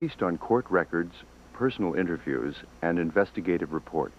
Based on court records, personal interviews, and investigative reports.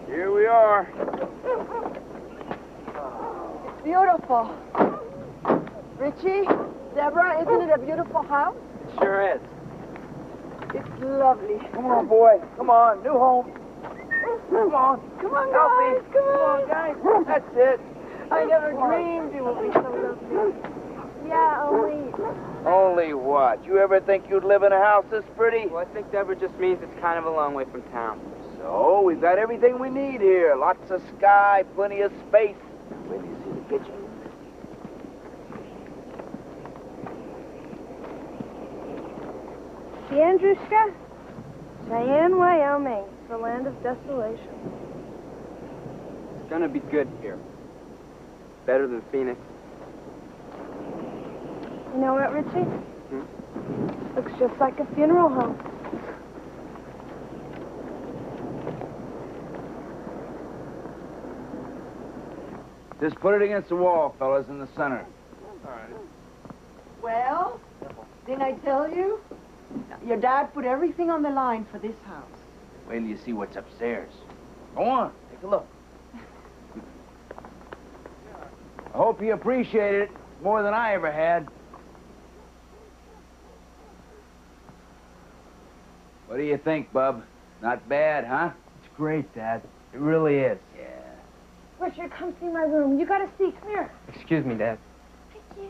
Here we are. It's beautiful. Richie, Deborah, isn't it a beautiful house? It sure is. It's lovely. Come on, boy. Come on. New home. Come on. Come on, Help guys. me. Come Come on, guys. That's it. I never dreamed it would be so lovely. Yeah, only... Only what? You ever think you'd live in a house this pretty? Well, I think Deborah just means it's kind of a long way from town. So, we've got everything we need here. Lots of sky, plenty of space. Where do you see the kitchen? See, Andrushka? Cheyenne, Wyoming. It's the land of desolation. It's gonna be good here. Better than Phoenix. You know what, Richie? Looks just like a funeral home. Just put it against the wall, fellas, in the center. All right. Well, didn't I tell you? Your dad put everything on the line for this house. Wait till you see what's upstairs. Go on, take a look. I hope you appreciate it more than I ever had. What do you think, Bub? Not bad, huh? It's great, Dad. It really is. Yeah. Richard, come see my room. You gotta see. Come here. Excuse me, Dad. Hi, kitty.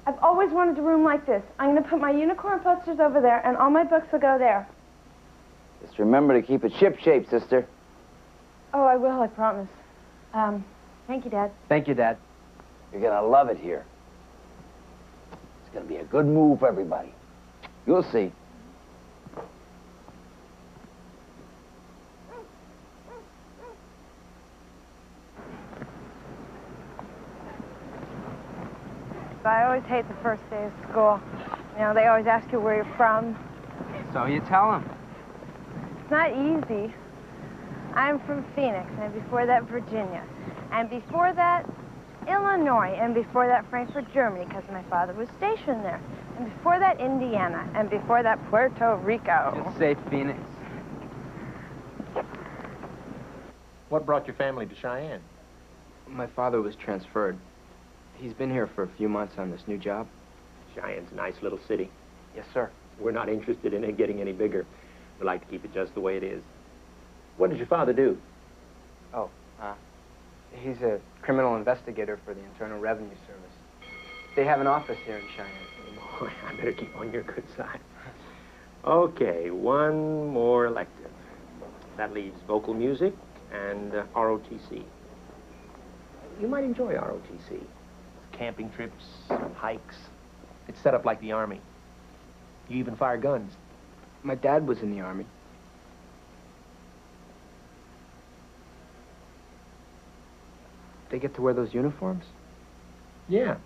I've always wanted a room like this. I'm gonna put my unicorn posters over there, and all my books will go there. Just remember to keep it ship-shape, sister. Oh, I will, I promise. Thank you, Dad. Thank you, Dad. You're gonna love it here. It's gonna be a good move for everybody. You'll see. I always hate the first day of school. You know, they always ask you where you're from. So you tell him. It's not easy. I'm from Phoenix, and before that, Virginia. And before that, Illinois. And before that, Frankfurt, Germany, because my father was stationed there. And before that, Indiana. And before that, Puerto Rico. Just say Phoenix. What brought your family to Cheyenne? My father was transferred. He's been here for a few months on this new job. Cheyenne's a nice little city. Yes, sir. We're not interested in it getting any bigger. We like to keep it just the way it is. What does your father do? Oh, he's a criminal investigator for the Internal Revenue Service. They have an office here in Cheyenne. Boy, I better keep on your good side. Okay, one more elective. That leaves vocal music and ROTC. You might enjoy ROTC. Camping trips, hikes. It's set up like the Army. You even fire guns. My dad was in the Army. They get to wear those uniforms? Yeah.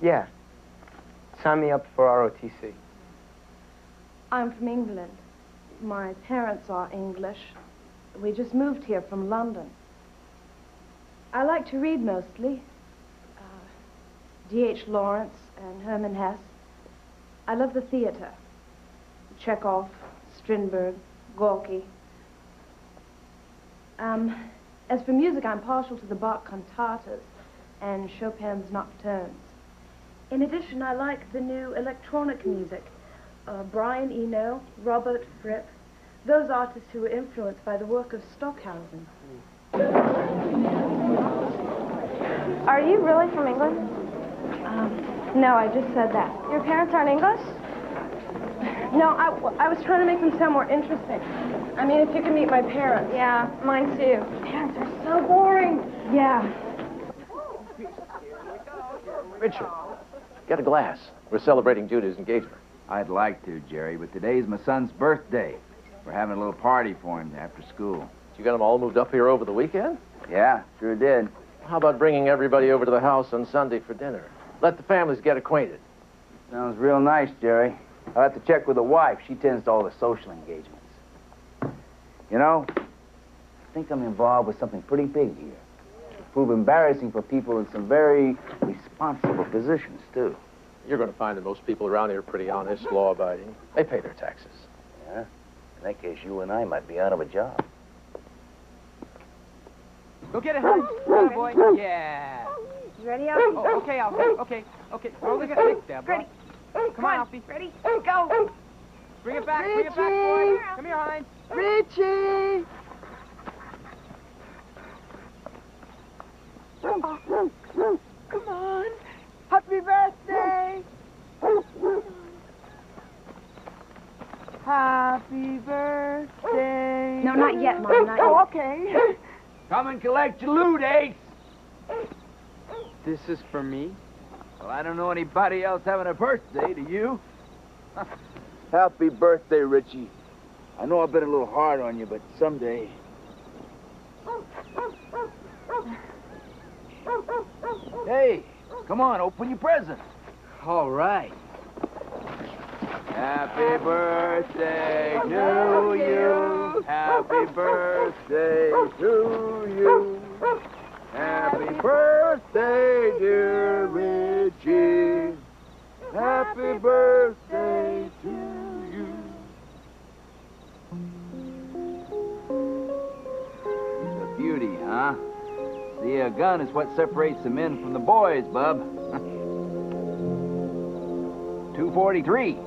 Yeah. Sign me up for ROTC. I'm from England. My parents are English. We just moved here from London. I like to read mostly. D.H. Lawrence and Herman Hesse. I love the theater. Chekhov, Strindberg, Gorky. As for music, I'm partial to the Bach cantatas and Chopin's nocturnes. In addition, I like the new electronic music. Brian Eno, Robert Fripp, those artists who were influenced by the work of Stockhausen. Are you really from England? No, I just said that. Your parents aren't English? No, I was trying to make them sound more interesting. I mean, if you could meet my parents. Yeah, mine too. Parents are so boring. Yeah. Richard, get a glass. We're celebrating Judy's engagement. I'd like to, Jerry, but today's my son's birthday. We're having a little party for him after school. You got them all moved up here over the weekend? Yeah, sure did. How about bringing everybody over to the house on Sunday for dinner? Let the families get acquainted. Sounds real nice, Jerry. I'll have to check with the wife. She tends to all the social engagements. You know, I think I'm involved with something pretty big here. It'll prove embarrassing for people in some very responsible positions, too. You're going to find that most people around here are pretty honest, law-abiding. They pay their taxes. Yeah? In that case, you and I might be out of a job. Go get it, honey. Good boy. Yeah. You ready, Alfie? Oh, okay, Alfie. Okay. Roll the stick, Deborah. Ready. Come on, Alfie. Ready? Go. Bring it back, boy. Come here, Heinz. Richie! Come on. Happy birthday! Happy birthday! No, not yet, Mom, not yet. Oh, okay. Come and collect your loot, Ace. This is for me? Well, I don't know anybody else having a birthday, do you? Happy birthday, Richie. I know I've been a little hard on you, but someday... Hey, come on, open your present. All right. Happy birthday to you. Happy birthday to you. Happy birthday, dear Richie. Happy birthday to you. It's a beauty, huh? See, a gun is what separates the men from the boys, bub. 243.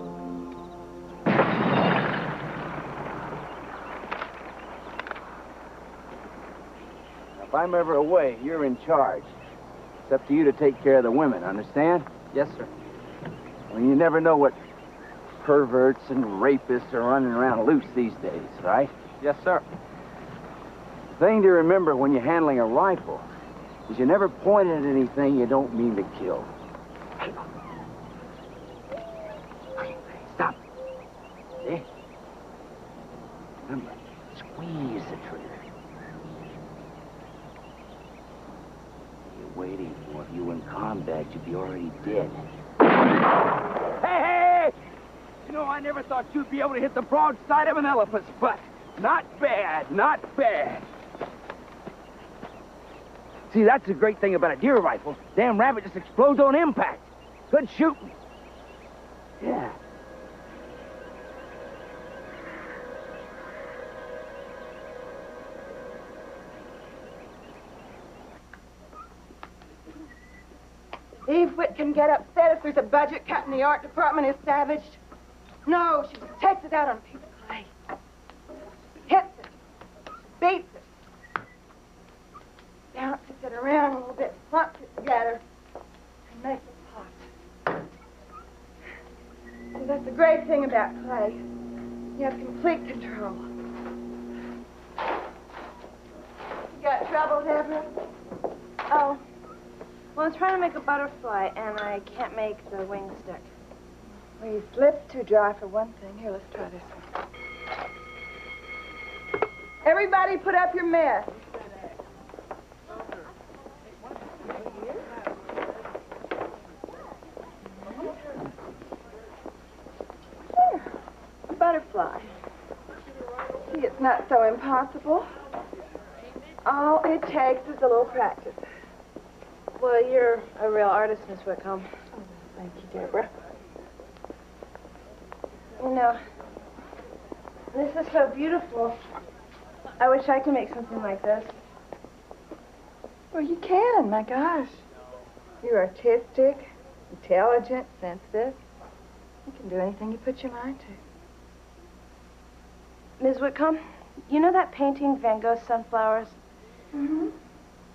If I'm ever away, you're in charge. It's up to you to take care of the women, understand? Yes, sir. Well, you never know what perverts and rapists are running around loose these days, right? Yes, sir. The thing to remember when you're handling a rifle is you never point at anything you don't mean to kill. Stop. See? Remember, squeeze the trigger. Waiting for you in combat, you'd be already dead. Hey! You know, I never thought you'd be able to hit the broad side of an elephant's butt. Not bad, not bad. See, that's the great thing about a deer rifle. Damn rabbit just explodes on impact. Good shooting. Yeah. Eve Whitcomb get upset if there's a budget cut and the art department is savaged. No, she takes it out on a piece of clay. Hits it. Beats it. Bounces it around a little bit, clumps it together, and makes a pot. See, that's the great thing about clay. You have complete control. You got trouble, Deborah? Oh. Well, I'm trying to make a butterfly, and I can't make the wing stick. Well, your slip's too dry for one thing. Here, let's try this one. Everybody put up your mess. There, a butterfly. See, it's not so impossible. All it takes is a little practice. Well, you're a real artist, Miss Whitcomb. Thank you, Deborah. You know, this is so beautiful. I wish I could make something like this. Well, you can, my gosh. You're artistic, intelligent, sensitive. You can do anything you put your mind to. Ms. Whitcomb, you know that painting, Van Gogh's Sunflowers? Mm-hmm.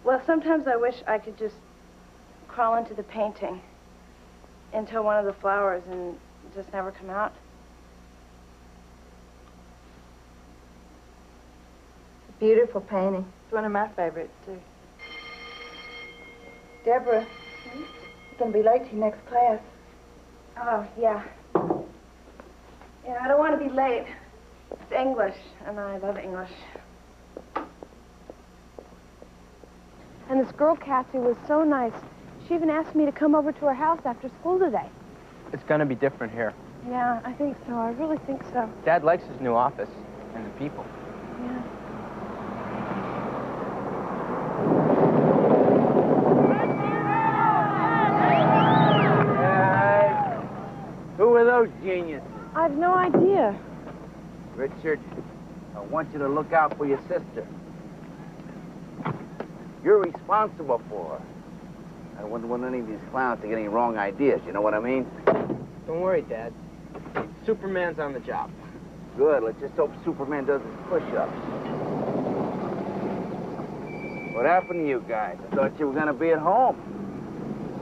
Well, sometimes I wish I could just crawl into the painting, into one of the flowers, and just never come out. It's a beautiful painting. It's one of my favorites, too. Deborah, you're going to be late to your next class. Oh, yeah. Yeah, I don't want to be late. It's English, and I love English. And this girl, Cassie, was so nice. She even asked me to come over to her house after school today. It's gonna be different here. Yeah, I think so. I really think so. Dad likes his new office and the people. Yeah. Who are those geniuses? I have no idea. Richard, I want you to look out for your sister. You're responsible for her. I wouldn't want any of these clowns to get any wrong ideas, you know what I mean? Don't worry, Dad. Superman's on the job. Good, let's just hope Superman does his push-ups. What happened to you guys? I thought you were gonna be at home.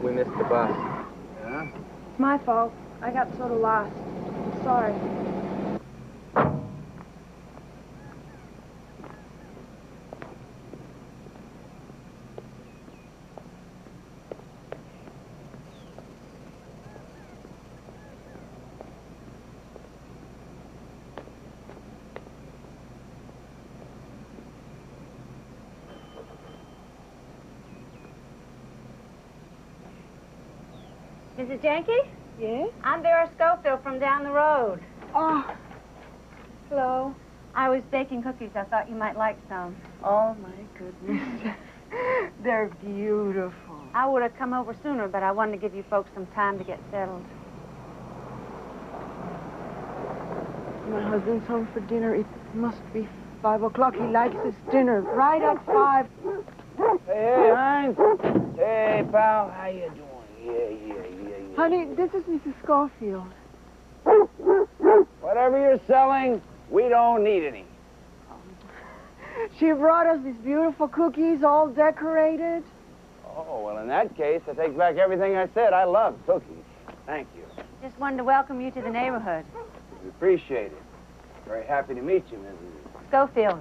We missed the bus. Yeah? It's my fault. I got sort of lost. I'm sorry. Mrs. Jahnke? Yes? I'm Vera Schofield from down the road. Oh, hello. I was baking cookies. I thought you might like some. Oh, my goodness. They're beautiful. I would have come over sooner, but I wanted to give you folks some time to get settled. My husband's home for dinner. It must be 5 o'clock. He likes his dinner right at 5. Hey, Heinz. Hey, pal. How you doing? Yeah. Honey, this is Mrs. Schofield. Whatever you're selling, we don't need any. She brought us these beautiful cookies, all decorated. Oh, well, in that case, I take back everything I said. I love cookies. Thank you. Just wanted to welcome you to the neighborhood. We appreciate it. Very happy to meet you, Mrs. Schofield.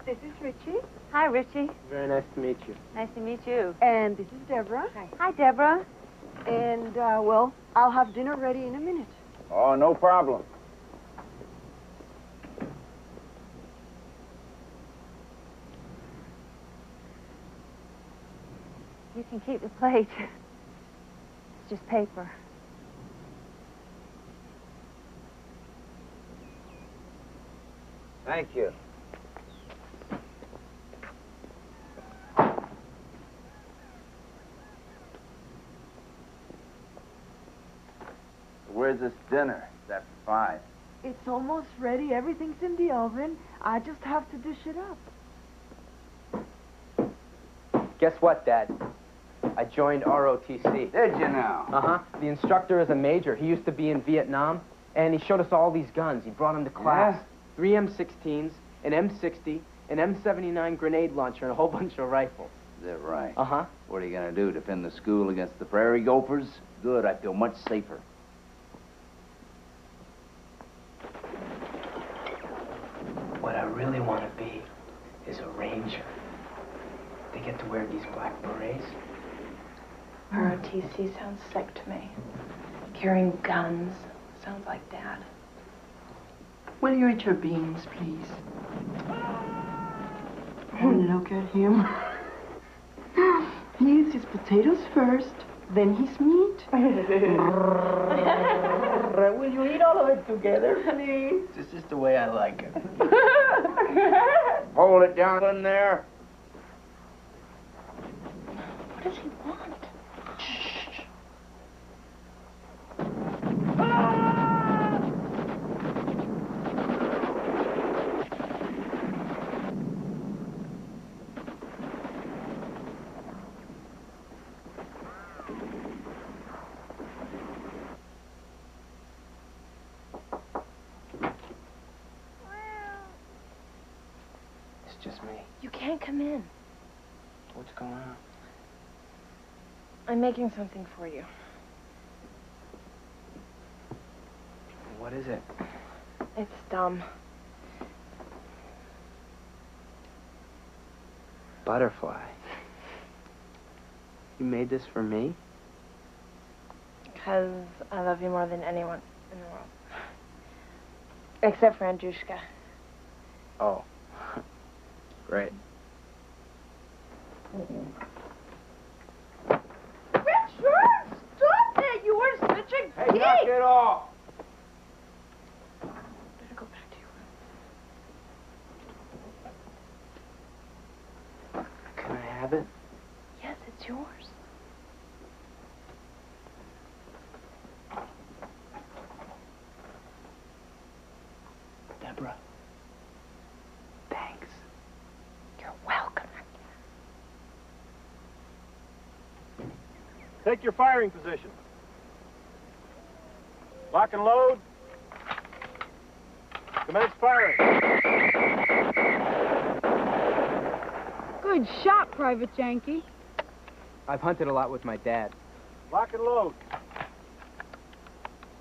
This is Richie. Hi, Richie. Very nice to meet you. Nice to meet you. And this is Deborah. Hi, Deborah. And, well, I'll have dinner ready in a minute. Oh, no problem. You can keep the plate. It's just paper. Thank you. Where's this dinner? It's after 5. It's almost ready. Everything's in the oven. I just have to dish it up. Guess what, Dad? I joined ROTC. Did you now? Uh-huh. The instructor is a major. He used to be in Vietnam, and he showed us all these guns. He brought them to class. Yeah? 3 M16s, an M60, an M79 grenade launcher, and a whole bunch of rifles. Is that right? Uh-huh. What are you going to do, defend the school against the prairie gophers? Good, I feel much safer. What I really want to be is a ranger. They get to wear these black berets. ROTC sounds sick to me. Carrying guns sounds like Dad. Will you eat your beans, please? Oh, look at him. He eats his potatoes first, then his meat. Will you eat all of it together, please? This is the way I like it. Hold it down in there. What does he want? It's just me. You can't come in. What's going on? I'm making something for you. What is it? It's dumb. Butterfly. You made this for me? Because I love you more than anyone in the world. Except for Andrushka. Oh. Great. Richard, stop that! You are such a Hey, knock it off! Better go back to your room. Can I have it? Yes, it's yours. Deborah. Thanks. You're welcome. Take your firing position. Lock and load. Commence firing. Good shot, Private Jahnke. I've hunted a lot with my dad. Lock and load.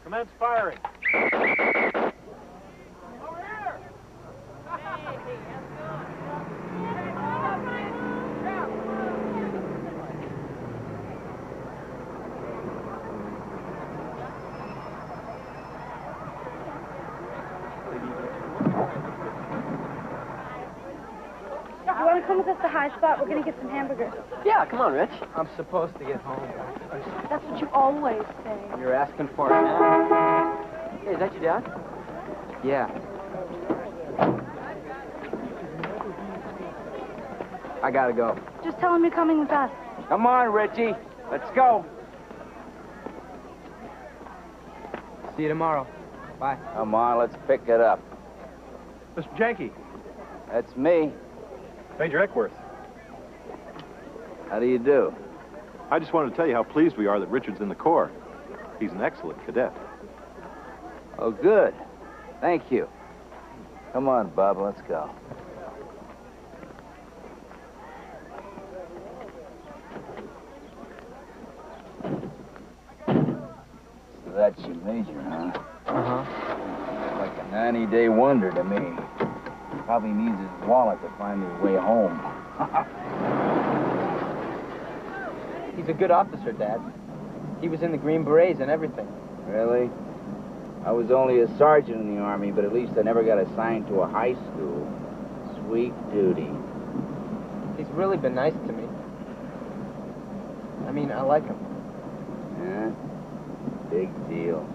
Commence firing. You want to come with us to High Spot? We're going to get some hamburgers. Yeah, come on, Rich. I'm supposed to get home. That's what you always say. You're asking for it now. Hey, is that your dad? Yeah. I gotta go. Just tell him you're coming with us. Come on, Richie. Let's go. See you tomorrow. Bye. Come on, let's pick it up. Mr. Jahnke, That's me. Major Eckworth. How do you do? I just wanted to tell you how pleased we are that Richard's in the Corps. He's an excellent cadet. Oh, good. Thank you. Come on, Bob, let's go. So that's your major, huh? Uh-huh. Like a 90-day wonder to me. Probably needs his wallet to find his way home. He's a good officer, Dad. He was in the Green Berets and everything. Really? I was only a sergeant in the Army, but at least I never got assigned to a high school. Sweet duty. He's really been nice to me. I mean, I like him. Yeah? Big deal.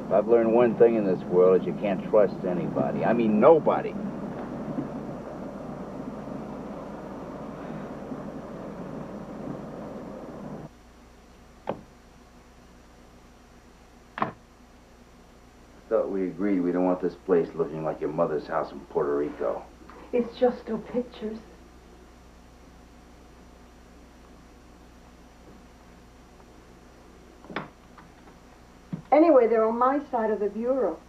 If I've learned one thing in this world, is you can't trust anybody. I mean, nobody. Thought we agreed we don't want this place looking like your mother's house in Puerto Rico. It's just still pictures. Anyway, they're on my side of the bureau.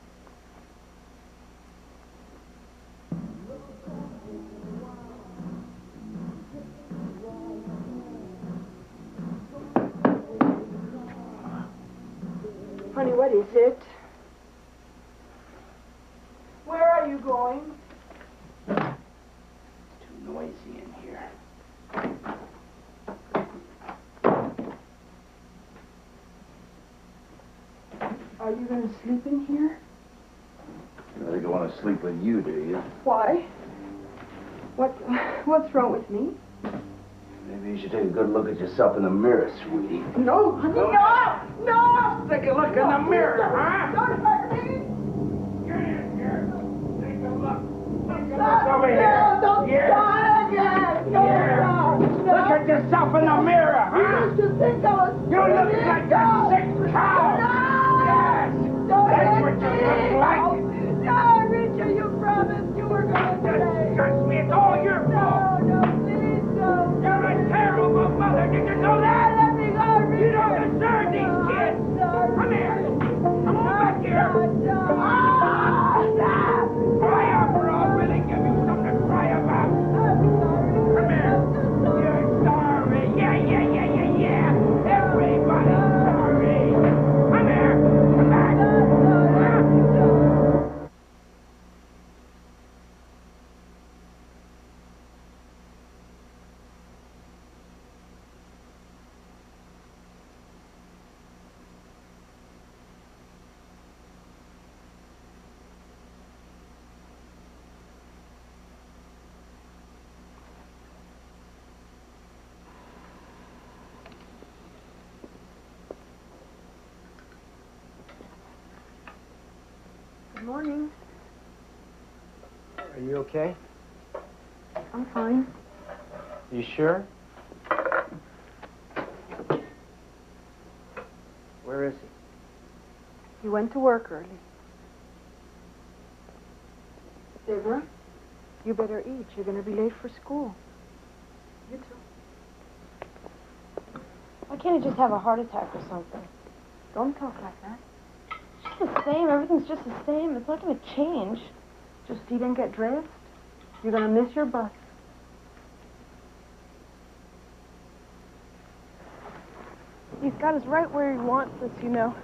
Honey, what is it? Where are you going? It's too noisy in here. Are you going to sleep in here? You don't think I want to sleep with you, do you? Why? What's wrong with me? Maybe you should take a good look at yourself in the mirror, sweetie. No, honey, no! No! Take a look in the mirror, huh? Don't hurt me! Get in here. Take a look. Stop! Over here. Don't Here. start again! No, Here. no, no! Look at yourself in the mirror, huh? You used to think I was You look like a sick cow. Yes, that's what you look like. No, Richard, you promised you were going to stay. Disgust me. It's all your fault. No, please don't. You're a terrible mother. Did you know that? Let me go, Richard. You don't deserve these kids. Come here. Come on back here. Cry up or I'll really give you something to cry about. Come here. You're sorry. Yeah. Everybody's sorry. Come here. Come back. Good morning. Are you okay? I'm fine. You sure? Where is he? He went to work early. Deborah, you better eat. You're going to be late for school. You too. Why can't he just have a heart attack or something? Don't talk like that. It's just the same. Everything's just the same. It's not going to change. Just eat and get dressed. You're going to miss your bus. He's got us right where he wants us, you know.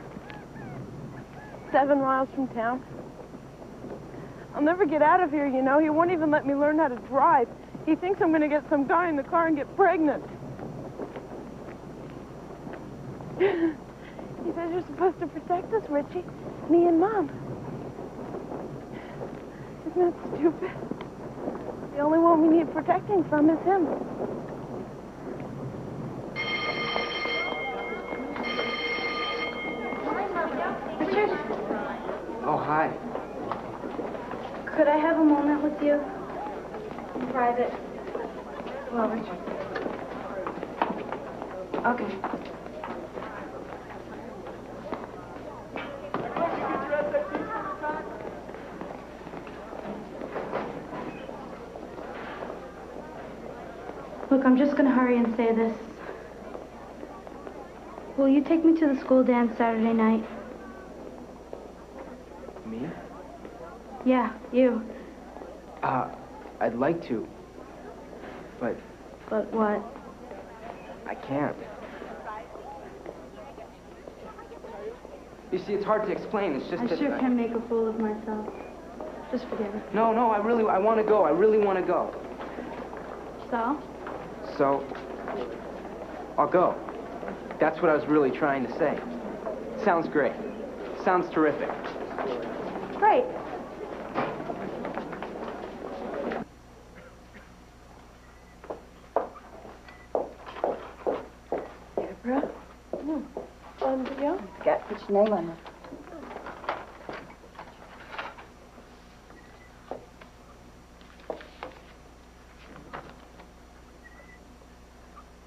7 miles from town. I'll never get out of here, you know. He won't even let me learn how to drive. He thinks I'm going to get some guy in the car and get pregnant. He says you're supposed to protect us, Richie. Me and Mom. Isn't that stupid? The only one we need protecting from is him. Richard, Oh, hi. could I have a moment with you? In private. Well, Richard. Okay. Look, I'm just gonna hurry and say this. Will you take me to the school dance Saturday night? Me? Yeah, you. I'd like to. But But what? I can't. You see, it's hard to explain. It's just I that sure can make a fool of myself. Just forget it. No, I want to go. I really want to go. So? So, I'll go. That's what I was really trying to say. Sounds great. Sounds terrific. Great. Deborah? Yeah? Got to put your name on it.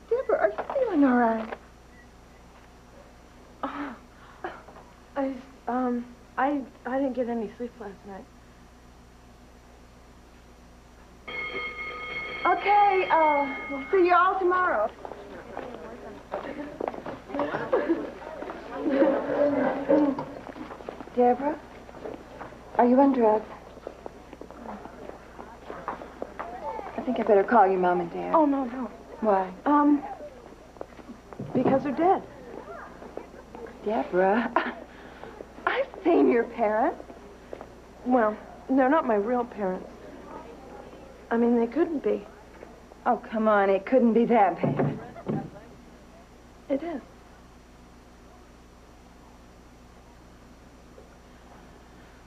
Deborah, are you feeling all right? I didn't get any sleep last night. Okay, we'll see you all tomorrow. Deborah, are you undressed? I think I better call your mom and dad. Oh, no. Why? Because they're dead. Deborah, I've seen your parents. Well, they're not my real parents. I mean, they couldn't be. Oh, come on, it couldn't be that bad. It is.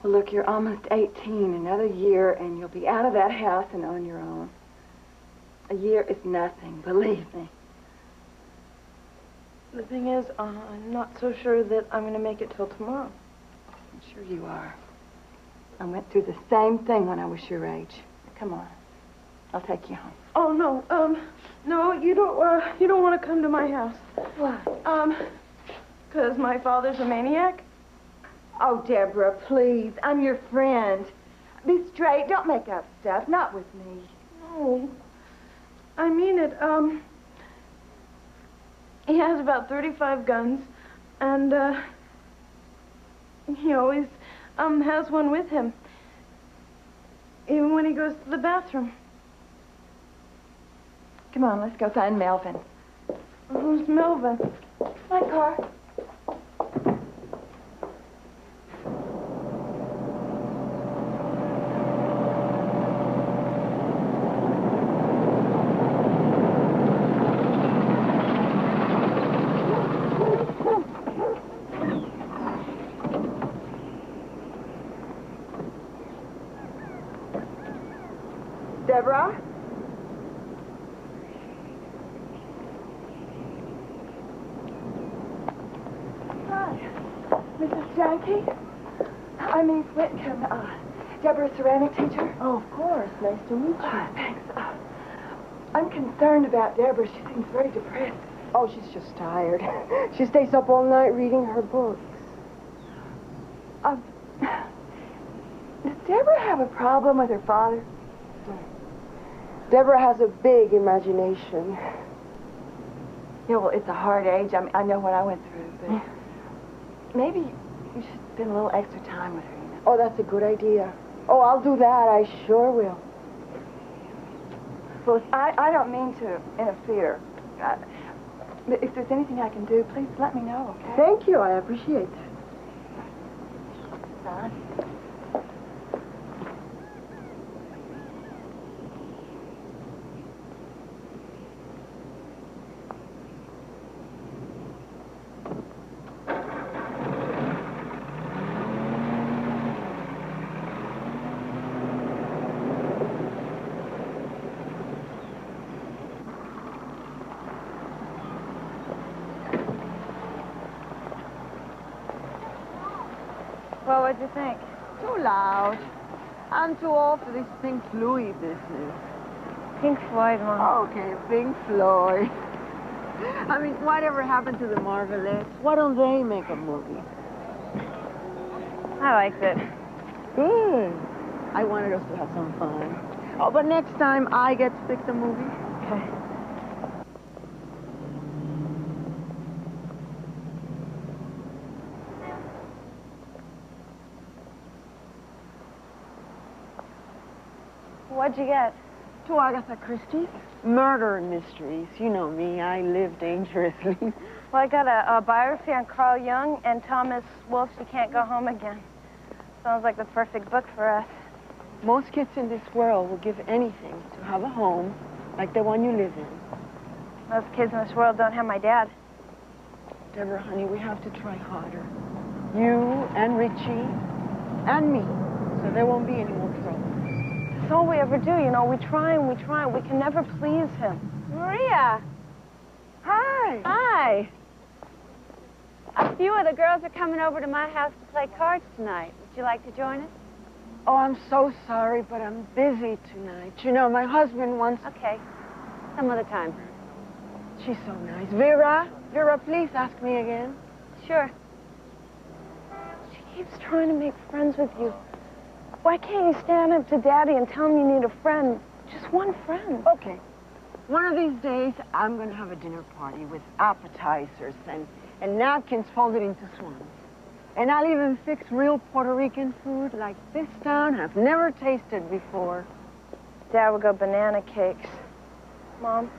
Well, look, you're almost 18. Another year, and you'll be out of that house and on your own. A year is nothing, believe me. The thing is, I'm not so sure that I'm going to make it till tomorrow. I'm sure you are. I went through the same thing when I was your age. Come on. I'll take you home. Oh, no, no, you don't want to come to my house. Why? 'Cause my father's a maniac. Oh, Deborah, please. I'm your friend. Be straight. Don't make up stuff. Not with me. No, I mean it. He has about 35 guns, and, he always, has one with him. Even when he goes to the bathroom. Come on, let's go find Melvin. Who's Melvin? My car. Deborah? Hi. Mrs. Jahnke? I'm Eve Whitcomb, Deborah's ceramic teacher. Oh, of course. Nice to meet you. Thanks. I'm concerned about Deborah. She seems very depressed. Oh, she's just tired. She stays up all night reading her books. Does Deborah have a problem with her father? Deborah has a big imagination. Yeah, well, it's a hard age. I know what I went through, but maybe you should spend a little extra time with her, you know? Oh, that's a good idea. Oh, I'll do that. I sure will. Well, I don't mean to interfere. But if there's anything I can do, please let me know, okay? Thank you. I appreciate that. Son. Well, what'd you think? Too loud. I'm too old for this Pink Floyd business. Pink Floyd, Mom. Okay, Pink Floyd. I mean, whatever happened to the Marvelettes? Why don't they make a movie? I liked it. Good. I wanted us to have some fun. Oh, but next time I get to pick the movie. Okay. What'd you get? To Agatha Christie. Murder mysteries. You know me. I live dangerously. Well, I got a biography on Carl Jung and Thomas Wolfe's You Can't Go Home Again. Sounds like the perfect book for us. Most kids in this world will give anything to have a home like the one you live in. Most kids in this world don't have my dad. Deborah, honey, we have to try harder. You and Richie and me, so there won't be any more trouble. That's all we ever do, you know. We try and we try, and we can never please him. Maria! Hi! Hi! A few of the girls are coming over to my house to play cards tonight. Would you like to join us? Oh, I'm so sorry, but I'm busy tonight. You know, my husband wants... Okay. Some other time. She's so nice. Vera, please ask me again. Sure. She keeps trying to make friends with you. Why can't you stand up to Daddy and tell him you need a friend? Just one friend. Okay. One of these days, I'm going to have a dinner party with appetizers and napkins folded into swans. And I'll even fix real Puerto Rican food like this town have never tasted before. Dad would go banana cakes. Mom,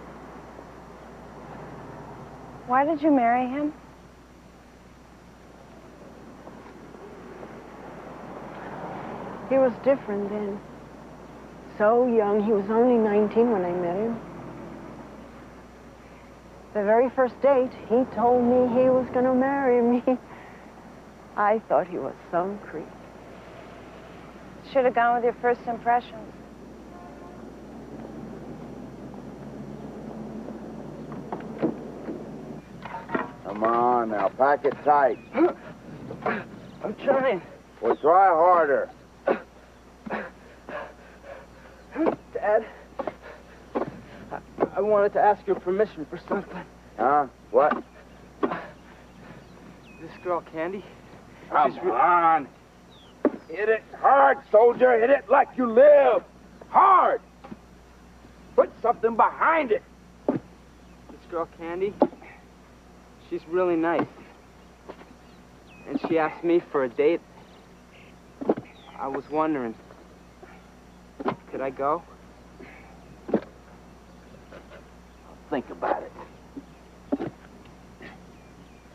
why did you marry him? He was different then. So young. He was only 19 when I met him. The very first date, he told me he was going to marry me. I thought he was some creep. Should have gone with your first impressions. Come on now, pack it tight. I'm trying. Well, try harder. Dad, I wanted to ask your permission for something. What? This girl, Candy. Come on. Hit it hard, soldier. Hit it like you live. Hard. Put something behind it. This girl, Candy, she's really nice. And she asked me for a date. I was wondering, could I go? Think about it.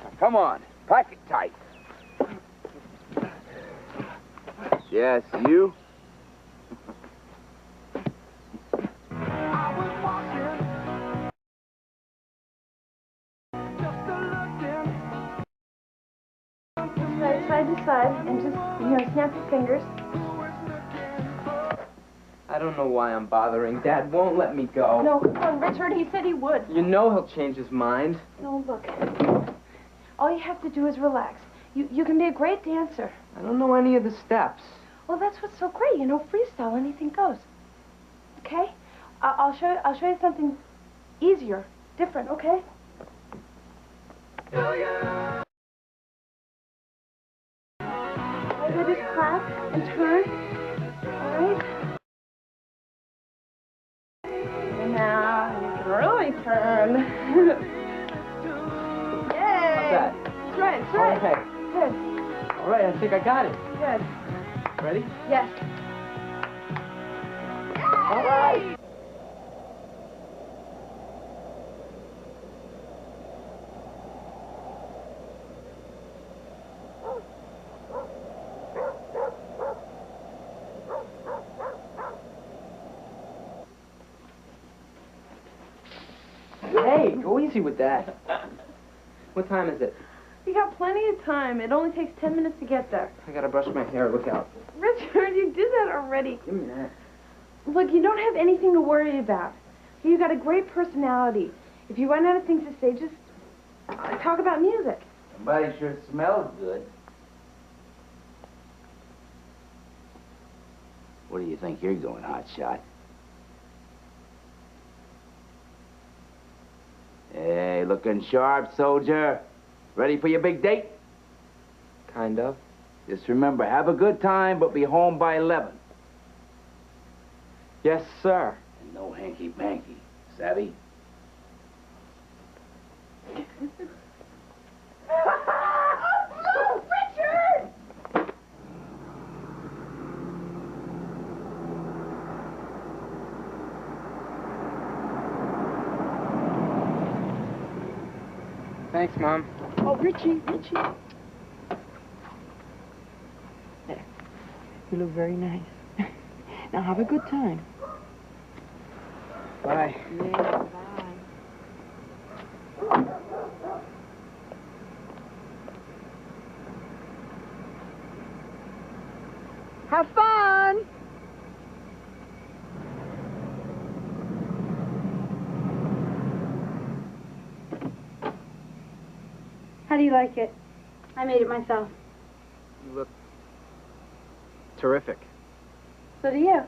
Now, come on. Pack it tight. Yes, you? Side to side, and just, snap your fingers. I don't know why I'm bothering. Dad won't let me go. No, come on, Richard. He said he would. You know he'll change his mind. No, look. All you have to do is relax. You can be a great dancer. I don't know any of the steps. Well, that's what's so great. Freestyle, anything goes. Okay? I'll show you something easier, different. Okay? I just clap and turn. All right? And now you can really turn. Yay! How's that? That's right, that's right. Okay. Good. All right, I think I got it. Good. Ready? Yes. All right. Hey, go easy with that. What time is it? You got plenty of time. It only takes 10 minutes to get there. I gotta brush my hair. Look out. Richard, you did that already. Give me that. Look, you don't have anything to worry about. You got a great personality. If you run out of things to say, just talk about music. Somebody sure smells good. Where do you think you're going, hotshot? Hey, looking sharp, soldier. Ready for your big date? Kind of. Just remember, have a good time, but be home by 11. Yes, sir. And no hanky-panky. Savvy? Richard! Thanks, Mom. Oh, Richie. There. You look very nice. Now have a good time. Bye. Yeah, bye. Have fun! How do you like it? I made it myself. You look terrific. So do you.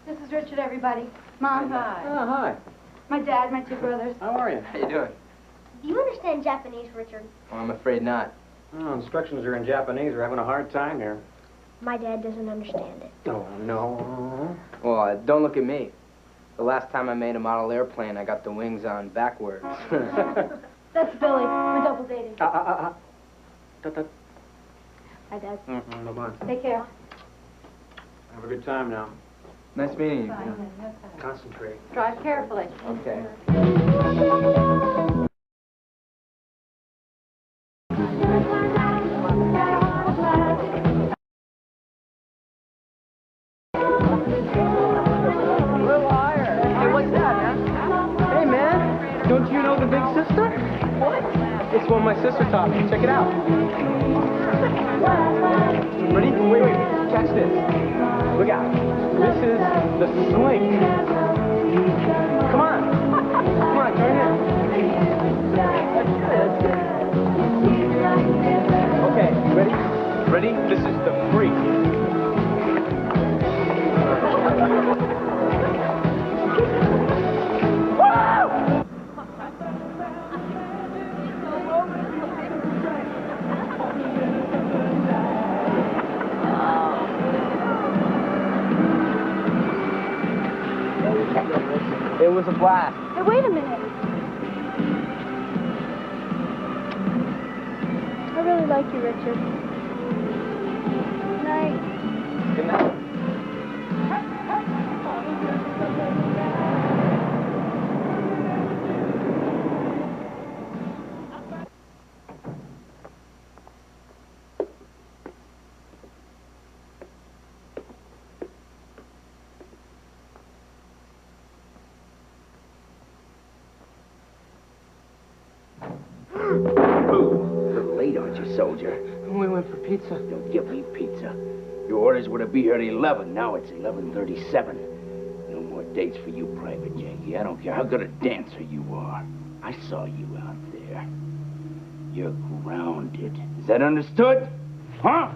This is Richard, everybody. Mom. Hi. Oh, hi. My dad, my two brothers. How are you? How you doing? Do you understand Japanese, Richard? Well, I'm afraid not. Oh, instructions are in Japanese. We're having a hard time here. My dad doesn't understand it. Oh, no. Well, don't look at me. The last time I made a model airplane, I got the wings on backwards. That's Billy. We're double dating. Hi, Dad. Bye-bye. Take care. Have a good time now. Nice meeting you. Concentrate. Drive carefully. Okay. It's one my sister taught me. Check it out. Ready? Wait. Catch this. Look out. This is the swing. Come on. Come on, join in. Okay, ready? Ready? This is the freak. It was a blast. Hey, wait a minute. I really like you, Richard. Good night. Good night. Soldier. We went for pizza. Don't give me pizza. Your orders were to be here at 11. Now it's 11:37. No more dates for you, Private Jahnke. I don't care how good a dancer you are. I saw you out there. You're grounded. Is that understood? Huh?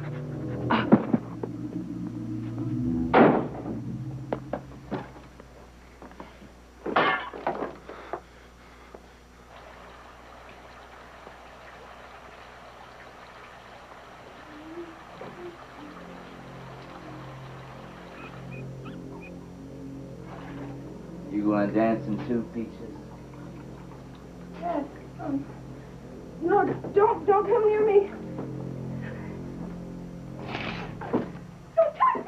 You want to dance in 2 Peaches? Yes. No, don't come near me.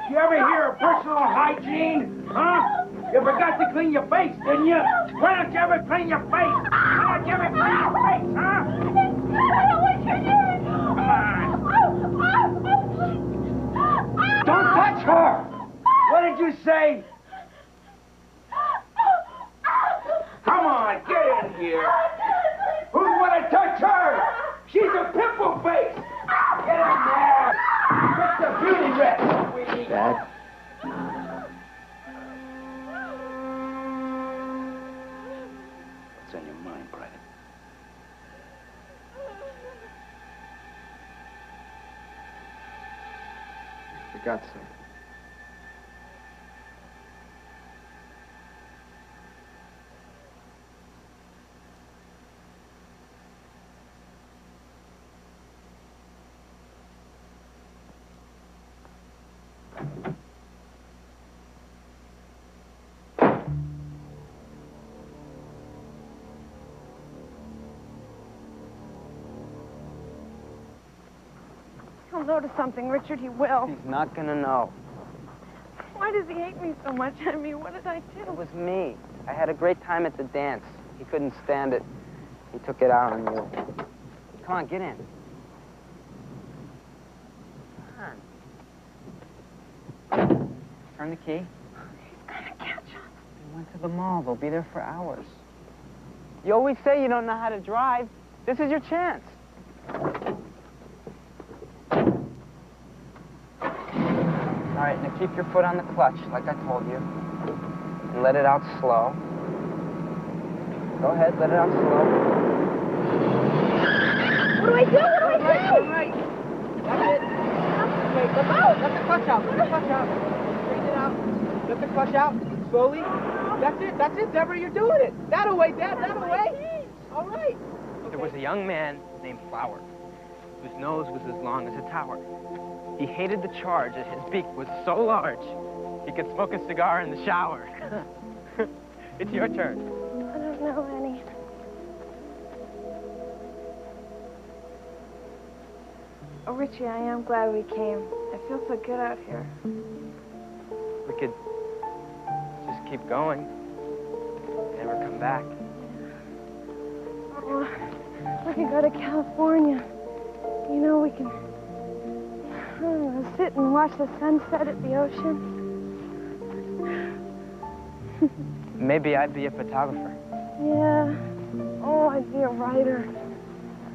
You ever hear of personal hygiene? Huh? You forgot to clean your face, didn't you? Why don't you ever clean your face? Why don't you ever clean your face, huh? I don't want you near me. Don't touch her! What did you say? Come on, get in here. Who's gonna touch her? She's a pimple face. Get in there. Get the beauty rest. Dad? What's on your mind, Private? I forgot some. He'll notice something, Richard. He will. He's not gonna know. Why does he hate me so much? I mean, what did I do? It was me. I had a great time at the dance. He couldn't stand it. He took it out on you. Come on, get in. Come on. Turn the key. He's gonna catch us. We went to the mall. They'll be there for hours. You always say you don't know how to drive. This is your chance. All right, now keep your foot on the clutch, like I told you. And let it out slow. Go ahead, let it out slow. What do I do? What do I do? All right. That's it. Okay, let the clutch out. Let the clutch out. Straighten it out. Let the clutch out. Slowly. That's it. That's it, Deborah. You're doing it. That away, Dad. That away. All right. Okay. There was a young man named Flower, whose nose was as long as a tower. He hated the charge as his beak was so large, he could smoke a cigar in the shower. It's your turn. I don't know, Annie. Oh, Richie, I am glad we came. I feel so good out here. We could just keep going, never come back. Oh, we can go to California. You know, we can, I don't know, sit and watch the sunset at the ocean. Maybe I'd be a photographer. Yeah. Oh, I'd be a writer,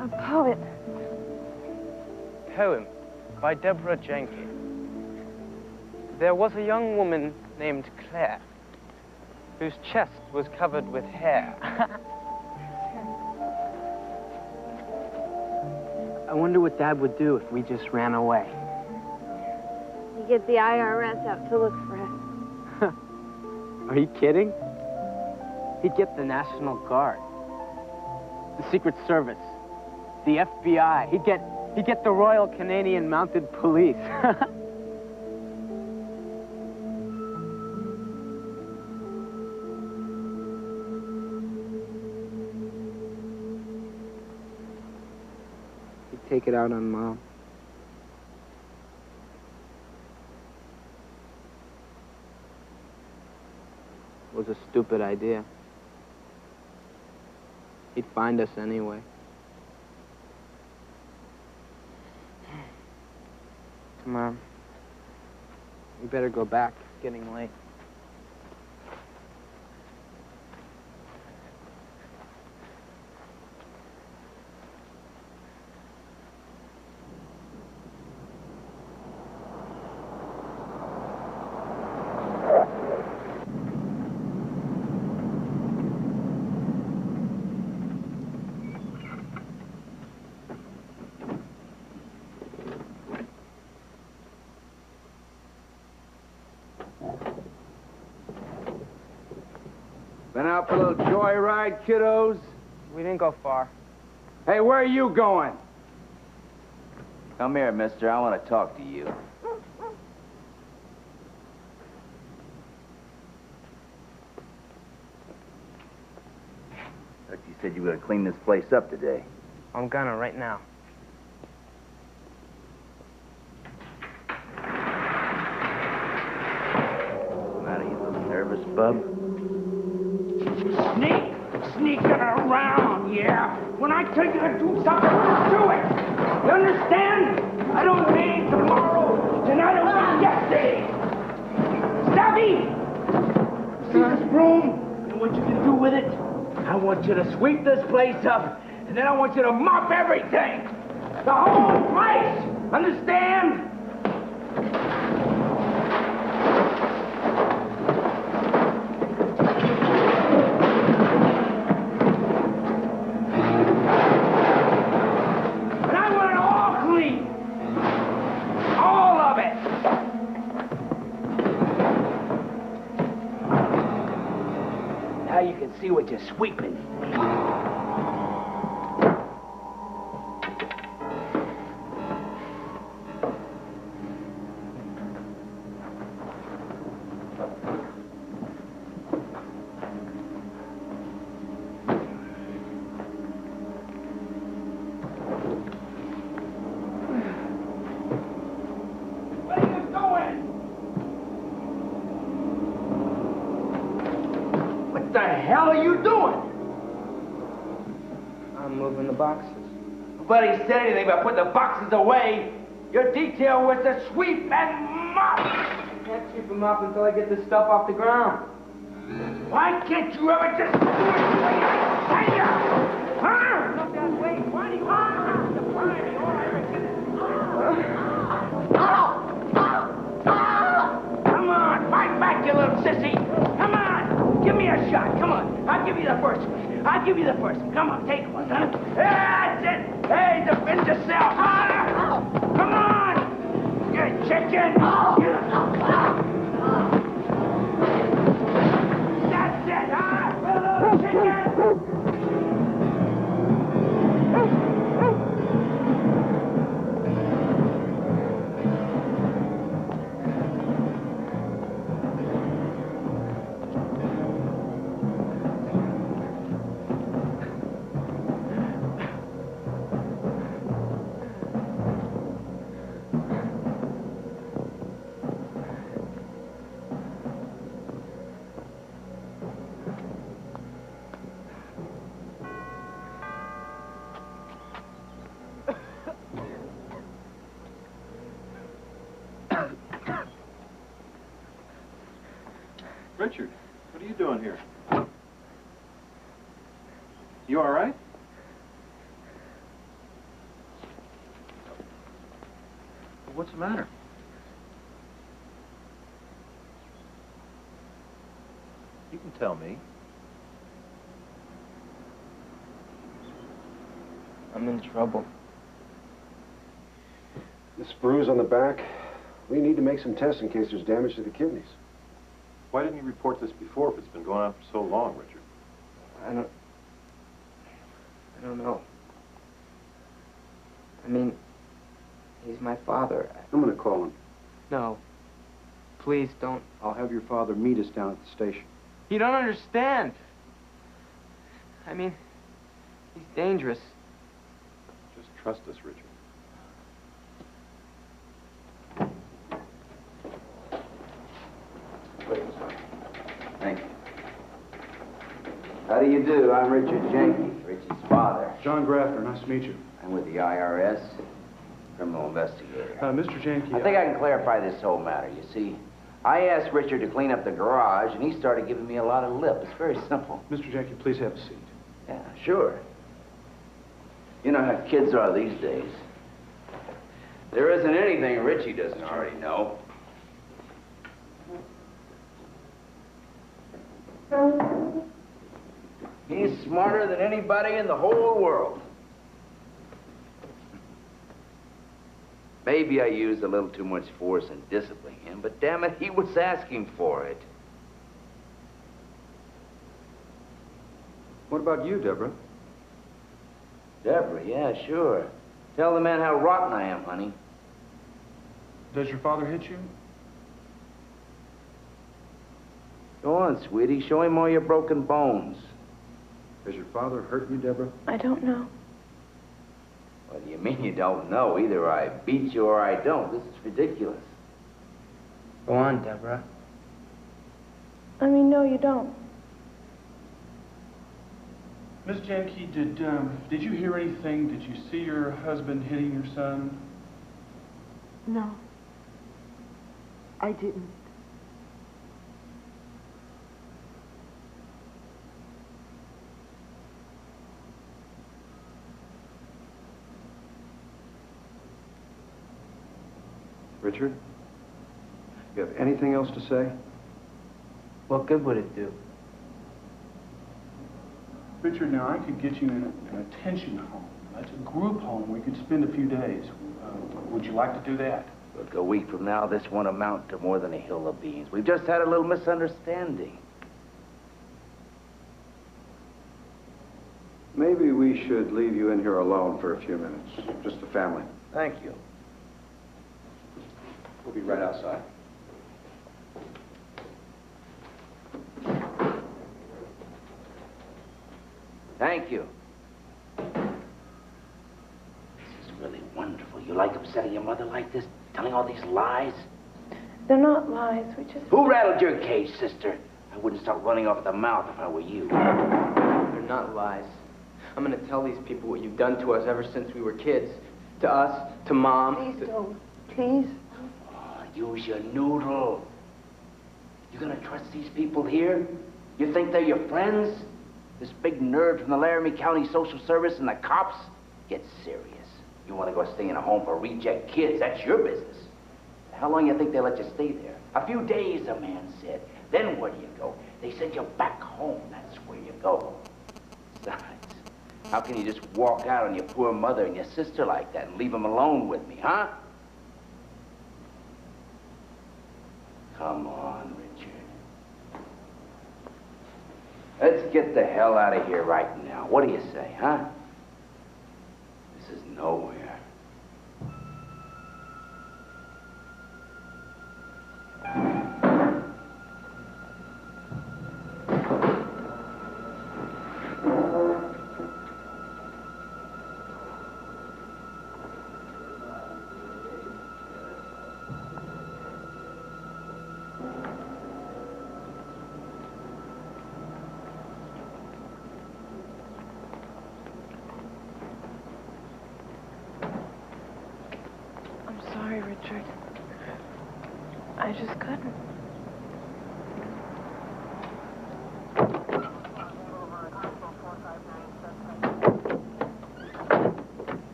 a poet. Poem by Deborah Jahnke. There was a young woman named Claire, whose chest was covered with hair. I wonder what Dad would do if we just ran away. You get the IRS out to look for us. Are you kidding? He'd get the National Guard, the Secret Service, the FBI. He'd get the Royal Canadian Mounted Police. take it out on Mom. It was a stupid idea. He'd find us anyway. Come on. We better go back. It's getting late. Been out for a little joyride, kiddos? We didn't go far. Hey, where are you going? Come here, mister. I want to talk to you. Look, you said you were going to clean this place up today. I'm gonna right now. What's the matter? You a little nervous, bub? Sneaking around, yeah. When I tell you to do something, do it. You understand? I don't mean tomorrow, and I don't mean yesterday. Savvy! See this broom? And what you can do with it? I want you to sweep this place up, and then I want you to mop everything. The whole place. Understand? See what you're sweeping. What the hell are you doing? I'm moving the boxes. Nobody said anything about putting the boxes away. Your detail was to sweep and mop. I can't sweep them up until I get this stuff off the ground. Why can't you ever just do it the way I tell you? Huh? Look that way. Why do you want to fly me? All I ever get is... Come on, fight back, you little sissy. Come on, give me a shot. Come on, I'll give you the first one. I'll give you the first one. Come on, take one, huh? That's it. Hey, defend yourself. Come on, you chicken. That's it, huh? Little chicken. Richard, what are you doing here? You all right? What's the matter? You can tell me. I'm in trouble. This bruise on the back, we need to make some tests in case there's damage to the kidneys. Why didn't you report this before if it's been going on for so long, Richard? I don't know. I mean, he's my father. I'm going to call him. No. Please don't. I'll have your father meet us down at the station. You don't understand. I mean, he's dangerous. Just trust us, Richard. do you do? I'm Richard Jahnke, Richie's father. John Grafter, nice to meet you. I'm with the IRS, criminal investigator. Mr. Jahnke, I think I can clarify this whole matter. You see, I asked Richard to clean up the garage, and he started giving me a lot of lip. It's very simple. Mr. Jahnke, please have a seat. Yeah, sure. You know how kids are these days. There isn't anything Richie doesn't already know. He's smarter than anybody in the whole world. Maybe I used a little too much force in disciplining him, but damn it, he was asking for it. What about you, Deborah? Deborah, yeah, sure. Tell the man how rotten I am, honey. Does your father hit you? Go on, sweetie. Show him all your broken bones. Has your father hurt you, Deborah? I don't know. What do you mean you don't know? Either I beat you or I don't. This is ridiculous. Go on, Deborah. I mean, no, you don't. Miss Jahnke, did you hear anything? Did you see your husband hitting your son? No, I didn't. Richard, you have anything else to say? What good would it do? Richard, now I could get you in an attention home. That's a group home where you could spend a few days. Would you like to do that? Look, a week from now, this won't amount to more than a hill of beans. We've just had a little misunderstanding. Maybe we should leave you in here alone for a few minutes. Just the family. Thank you. We'll be right outside. Thank you. This is really wonderful. You like upsetting your mother like this? Telling all these lies? They're not lies. We just... Who rattled your cage, sister? I wouldn't start running off at the mouth if I were you. They're not lies. I'm gonna tell these people what you've done to us ever since we were kids. To us, to Mom. Please don't. Please. Oh, use your noodle. You gonna trust these people here? You think they're your friends? This big nerd from the Laramie County Social Service and the cops? Get serious. You want to go stay in a home for reject kids, that's your business. How long you think they let you stay there? A few days, the man said. Then where do you go? They send you back home. That's where you go. Besides, how can you just walk out on your poor mother and your sister like that and leave them alone with me, huh? Come on, Richard. Let's get the hell out of here right now. What do you say, huh? This is nowhere. Richard. I just couldn't.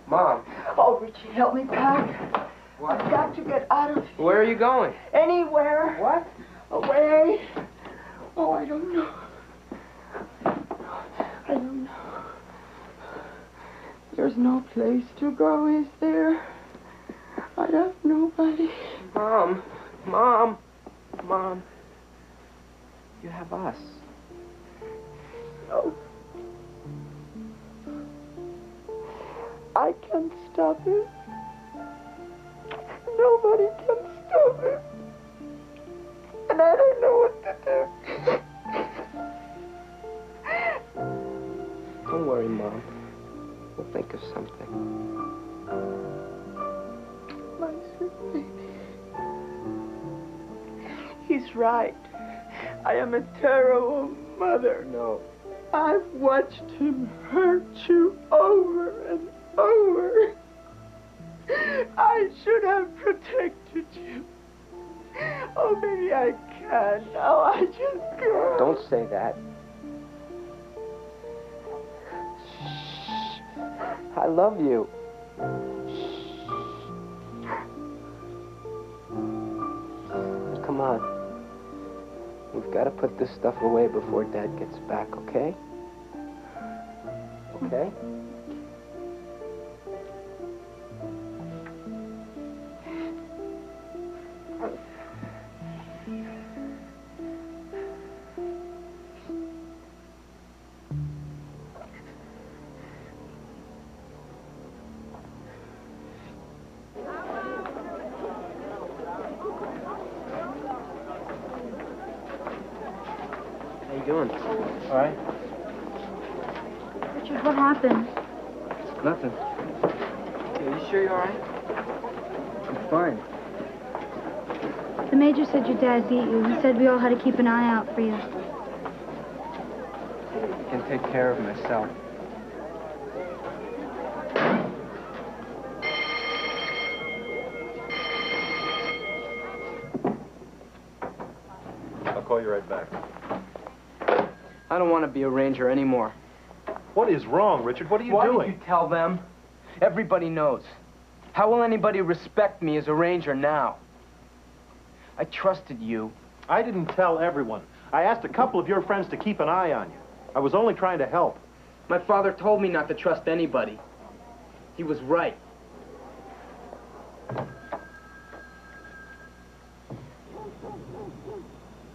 Mom? Oh, Richie, help me pack. What? I've got to get out of here. Where are you going? Anywhere. What? Away. Oh, I don't know. I don't know. There's no place to go, is there? I have nobody. Mom. Mom. Mom. You have us. No. I can't stop it. Nobody can stop it. And I don't know what to do. Don't worry, Mom. We'll think of something. My sweet baby. He's right. I am a terrible mother. No. I've watched him hurt you over and over. I should have protected you. Oh, maybe I can. Now I just can't. Don't say that. I love you. Come on. We've got to put this stuff away before Dad gets back, okay? Okay? How you doing? All right. Richard, what happened? Nothing. Are you sure you're all right? I'm fine. The major said your dad beat you. He said we all had to keep an eye out for you. I can take care of myself. I'll call you right back. I don't want to be a ranger anymore. What is wrong, Richard? What are you Why doing? did you tell them? Everybody knows. How will anybody respect me as a ranger now? I trusted you. I didn't tell everyone. I asked a couple of your friends to keep an eye on you. I was only trying to help. My father told me not to trust anybody. He was right.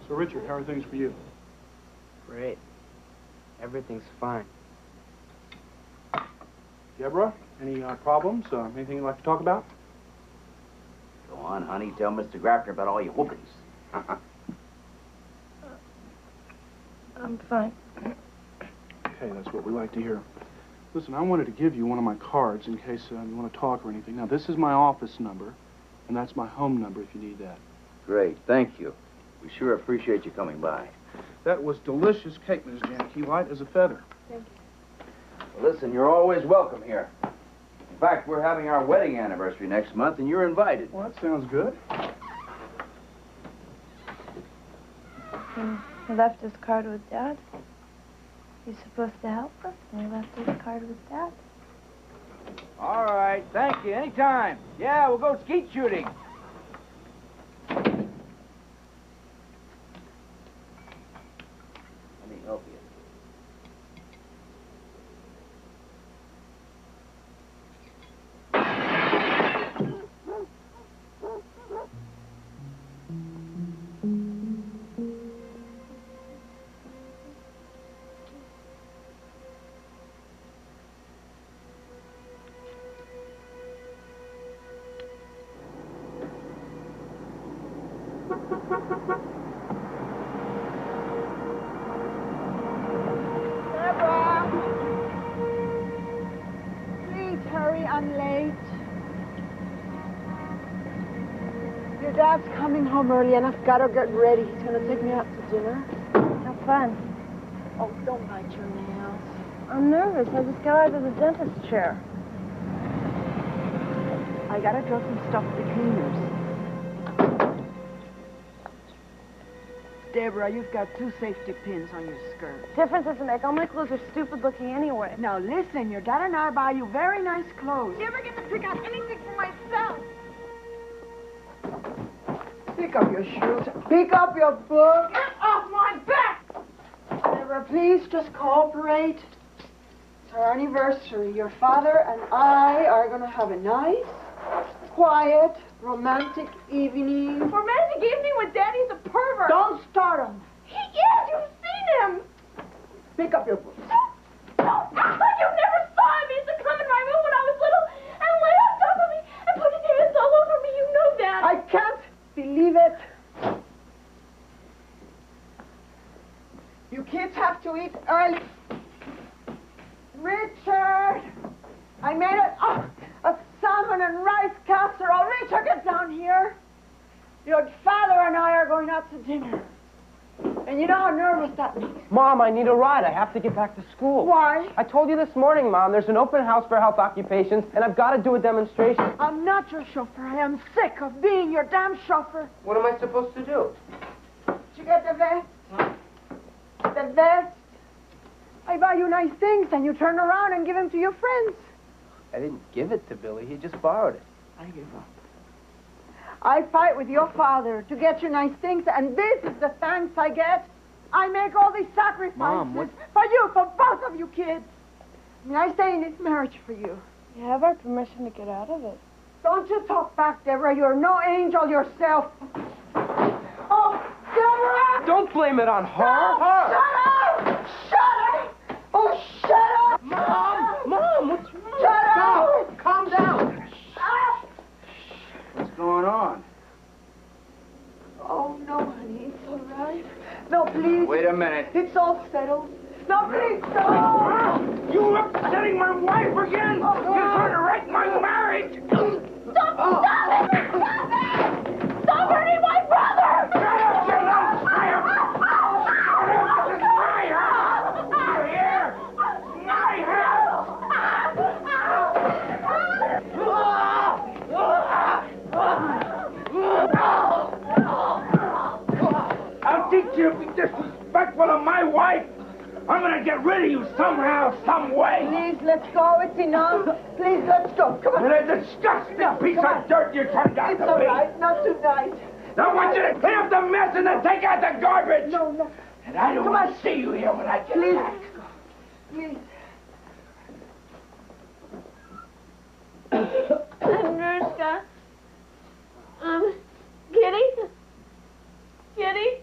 So, Richard, how are things for you? Great. Everything's fine. Deborah, any problems? Anything you'd like to talk about? Go on, honey. Tell Mr. Grafter about all your whoopings. I'm fine. Okay, that's what we like to hear. Listen, I wanted to give you one of my cards in case you want to talk or anything. Now, this is my office number, and that's my home number if you need that. Great, thank you. We sure appreciate you coming by. That was delicious cake, Ms. Jahnke, light as a feather. Thank you. Well, listen, you're always welcome here. In fact, we're having our wedding anniversary next month, and you're invited. Well, that sounds good. He left his card with Dad. He's supposed to help us, and he left his card with Dad. All right, thank you. Anytime. Yeah, we'll go skeet shooting. Let me help you. Deborah! Please hurry, I'm late. Your dad's coming home early and I've got to get ready. He's going to take me out to dinner. Have fun. Oh, don't bite your nails. I'm nervous. I just got out of the dentist chair. I got to draw some stuff to the cleaners. Deborah, you've got 2 safety pins on your skirt. Difference doesn't make. All my clothes are stupid looking anyway. Now listen, your dad and I buy you very nice clothes. Never get to pick out anything for myself. Pick up your shoes. Pick up your book. Get off my back! Deborah, please just cooperate. It's our anniversary. Your father and I are going to have a nice, quiet, romantic evening. Romantic evening with Daddy's a pervert. Don't start him. He is. You've seen him. Pick up your book. No, you never saw him. He used to come in my room when I was little and lay on top of me and put his hands all over me. You know that. I can't believe it. You kids have to eat early. Richard! I made a to dinner. And you know how nervous that makes me. Mom, I need a ride. I have to get back to school. Why? I told you this morning, Mom, there's an open house for health occupations, and I've got to do a demonstration. I'm not your chauffeur. I am sick of being your damn chauffeur. What am I supposed to do? Did you get the vest? The vest? I buy you nice things, and you turn around and give them to your friends. I didn't give it to Billy. He just borrowed it. I give up. I fight with your father to get you nice things, and this is the thanks I get. I make all these sacrifices. Mom, what? For you, for both of you kids. I mean, I stay in this marriage for you. You have our permission to get out of it. Don't you talk back, Deborah. You're no angel yourself. Oh, Deborah! Don't blame it on her. No, shut up! Shut up! Oh, shut up! Mom, what's wrong? Shut up! Calm down. What's going on? Oh, no, honey, it's all right. No, please. Wait a minute. It's all settled. No, please, no! You upsetting my wife again? You're trying to wreck my marriage! Stop it! Stop it! Stop hurting my brother! Shut up, you little liar! Shut up, this is my house! You hear? My house! I'll teach you to be disrespectful of my wife! I'm gonna get rid of you somehow, some way! Please, let's go. It's enough. Please, let's go. Come on. You're a disgusting piece of dirt you turned out It's to all be! right. Not tonight. Now I want you to clean up the mess and then take out the garbage! No. And I don't want to see you here when I get Please. back. Please. Andrushka. Kitty? Kitty?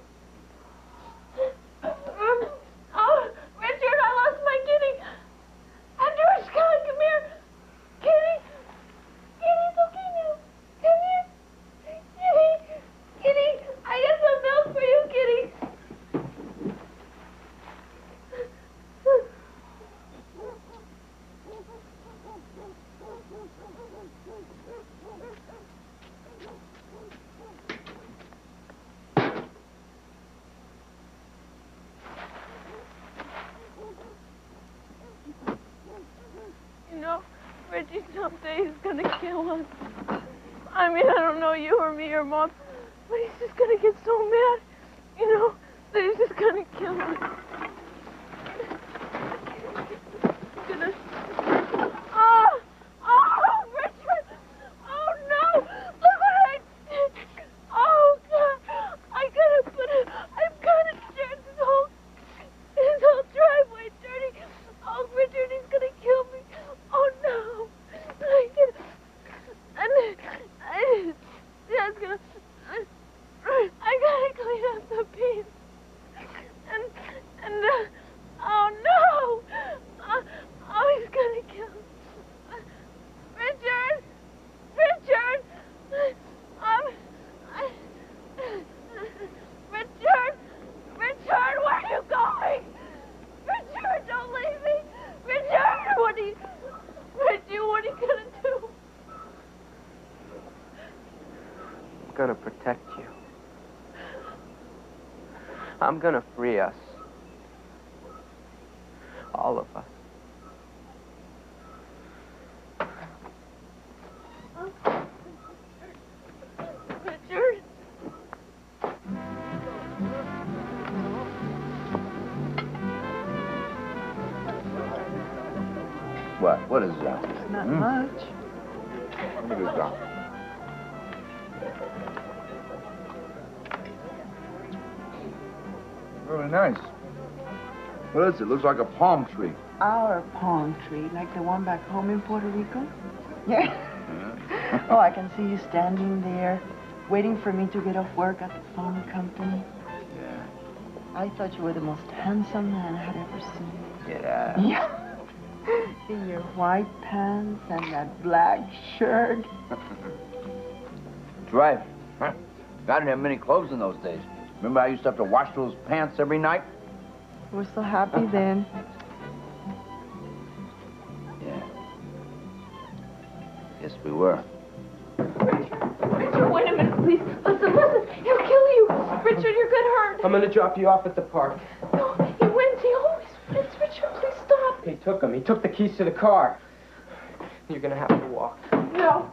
Oh, Richard, I lost my kitty. Andrushka, come here. Kitty? Kitty, it's okay now. Come here. Kitty? Kitty, I got some milk for you, Kitty. You know, Richie someday is gonna kill us. I mean, I don't know you or me or Mom, but he's just gonna get so mad, you know, that he's just gonna kill us. He's gonna... Oh, Richard! Oh, no! Look what I did! Oh, God! I've gotta dirt his whole driveway dirty. Oh, Richard, he's gonna kill me. Oh, no! I gotta clean up the beans. Oh, no! Oh, he's gonna kill me. Richard! Richard! Richard, where are you going? Richard, don't leave me! Richard, what are you gonna do? I'm gonna protect you. I'm gonna free us. All of us. Richard? What is that? Not much. What is that? Really nice. What is it? Looks like a palm tree. Our palm tree, like the one back home in Puerto Rico? Yeah. Oh, I can see you standing there, waiting for me to get off work at the phone company. Yeah. I thought you were the most handsome man I had ever seen. Yeah. Yeah. In your white pants and that black shirt. That's right. Huh? I didn't have many clothes in those days. Remember I used to have to wash those pants every night? We were so happy then. Yeah. Yes, we were. Richard, wait a minute, please. Listen. He'll kill you. Richard, Richard, you're gonna hurt. I'm gonna drop you off at the park. No, he wins. He always wins. Richard, please stop. He took them. He took the keys to the car. You're gonna have to walk. No,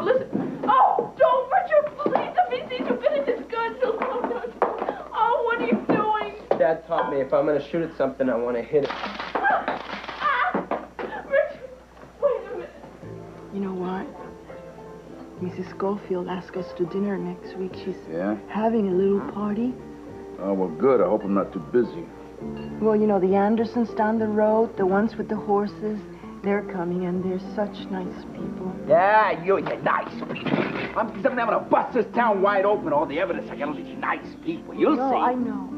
listen. Oh, don't, Richard, please. If he sees you finish his gun, he'll come down. Oh, what are you doing? Dad taught me if I'm gonna shoot at something, I want to hit it. Richard, wait a minute. You know what? Mrs. Schofield asked us to dinner next week. She's having a little party. Oh, well, good. I hope I'm not too busy. Well, you know, the Andersons down the road, the ones with the horses, they're coming, and they're such nice people. Yeah, you're nice people. I'm gonna bust this town wide open. All the evidence I got on these nice people. You'll see. I know.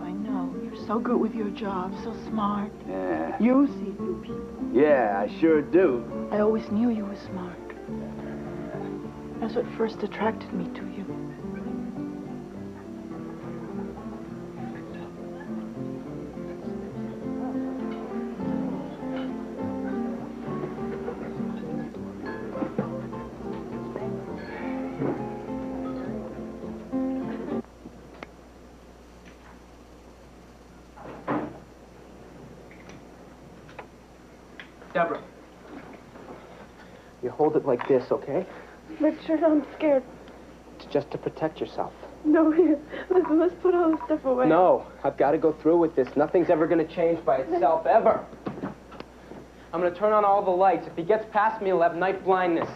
You're so good with your job, so smart. Yeah. You see through people. Yeah, I sure do. I always knew you were smart. That's what first attracted me to you. Deborah, you hold it like this, okay? Richard, I'm scared. It's just to protect yourself. No, here. Listen, let's put all this stuff away. No, I've got to go through with this. Nothing's ever going to change by itself, ever. I'm going to turn on all the lights. If he gets past me, he'll have night blindness.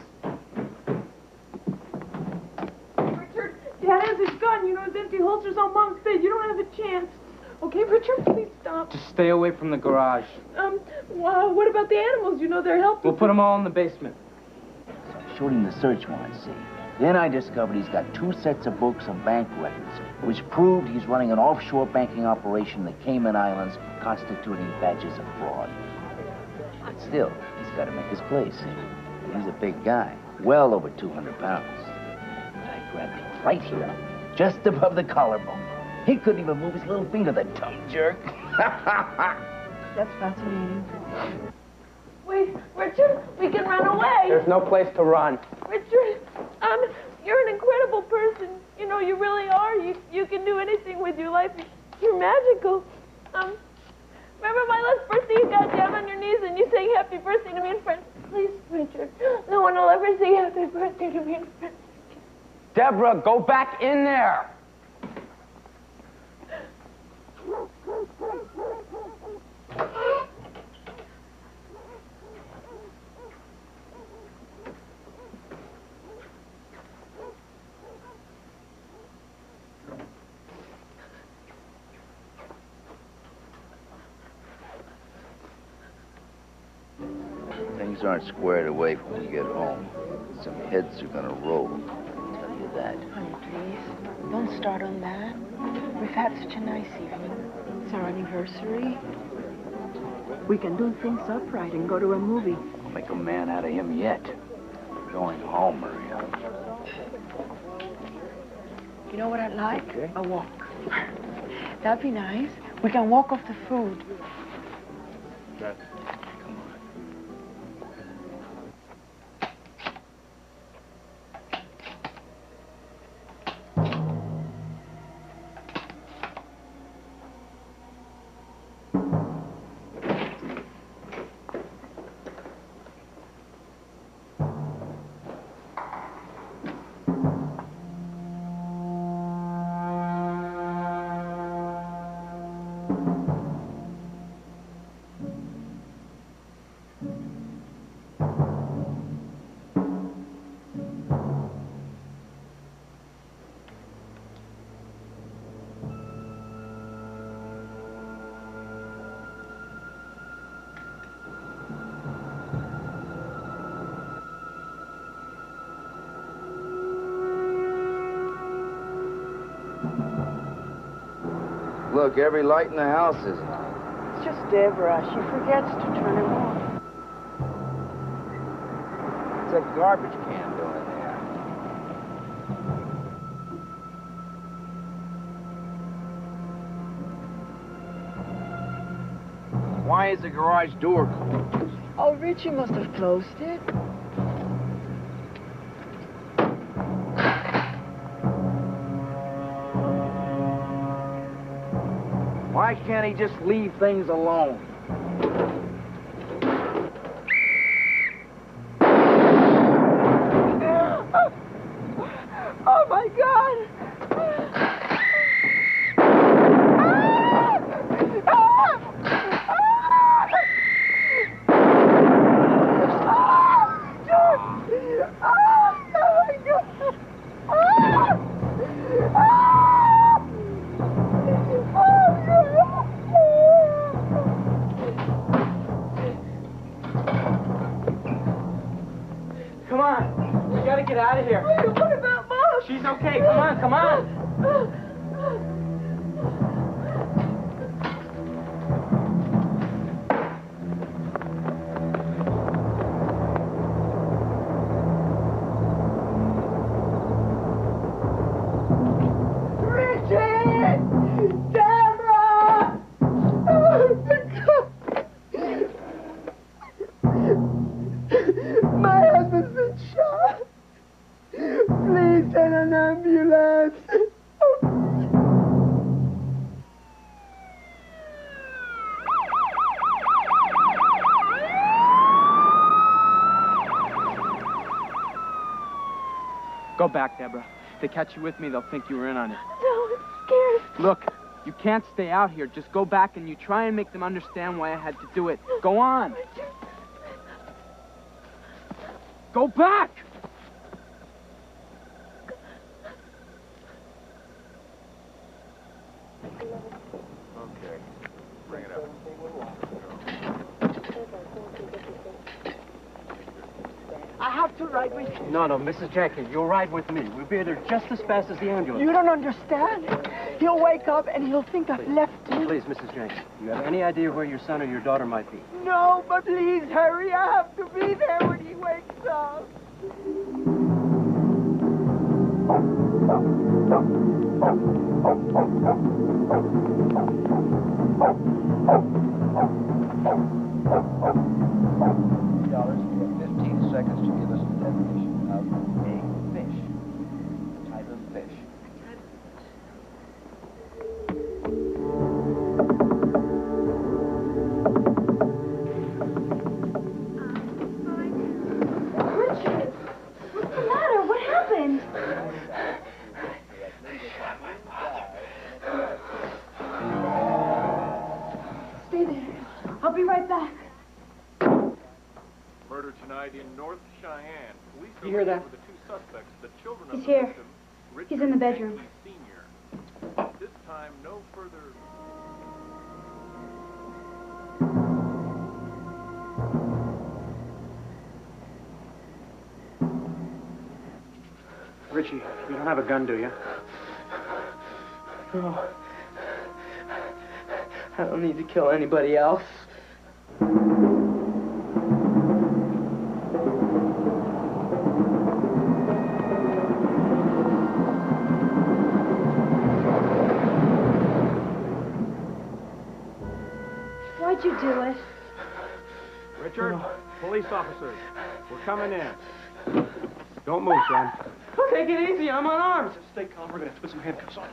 Richard, Dad has his gun. You know, his empty holster's on Mom's bed. You don't have a chance. Okay, Richard, please stop. Just stay away from the garage. Well, what about the animals? You know, they're helping. We'll put them all in the basement. So I showed him the search warrant, see? Then I discovered he's got 2 sets of books and bank records, which proved he's running an offshore banking operation in the Cayman Islands, constituting badges of fraud. But still, he's got to make his place, see? He's a big guy, well over 200 pounds. But I grabbed him right here, just above the collarbone. He couldn't even move his little finger, the dumb jerk. That's fascinating. Wait, Richard, we can run away. There's no place to run. Richard, you're an incredible person. You know, you really are. You can do anything with your life. You're magical. Remember my last birthday, you got down on your knees and you sang happy birthday to me and friends? Please, Richard, no one will ever say happy birthday to me and friends. Deborah, go back in there. Things aren't squared away when we get home. Some heads are gonna roll. I'll tell you that. Honey, please, don't start on that. We've had such a nice evening. It's our anniversary. We can do things upright and go to a movie. I'll make a man out of him yet. We're going home, Maria. You know what I'd like? Okay. A walk. That'd be nice. We can walk off the food. Okay. Look, every light in the house is on. It's just Deborah. She forgets to turn them on. What's that garbage can doing there? Why is the garage door closed? Oh, Richie must have closed it. Why can't he just leave things alone? Oh, my God! Come on. We gotta get out of here. What about Mom? She's okay. Come on, come on. Richard! Deborah! Oh, my husband's been shot. Please send an ambulance. Go back, Deborah. If they catch you with me, they'll think you were in on it. No, I'm scared. Look, you can't stay out here. Just go back and you try and make them understand why I had to do it. Go on. Go back! Okay. Bring it up. I have to ride with you. No, Mrs. Jahnke, you'll ride with me. We'll be there just as fast as the ambulance. You don't understand. He'll wake up and he'll think I've left him. Please, Mrs. Jahnke, do you have any idea where your son or your daughter might be? No, but please hurry. I have to be there when he wakes up. Seconds to give us the definition of a fish. A type of fish. Richard, what's the matter? What happened? Stay there. I'll be right back. Murder tonight in North Cheyenne. Police You hear that? with the two suspects, the children He's of the here. victim, Richard He's in the and bedroom. Deborah Sr. This time, no further. Richie, you don't have a gun, do you? No. I don't need to kill anybody else. Why'd you do it? Richard, police officers, we're coming in. Don't move, son. Take it easy. I'm unarmed. Stay calm. We're going to have to put some handcuffs on.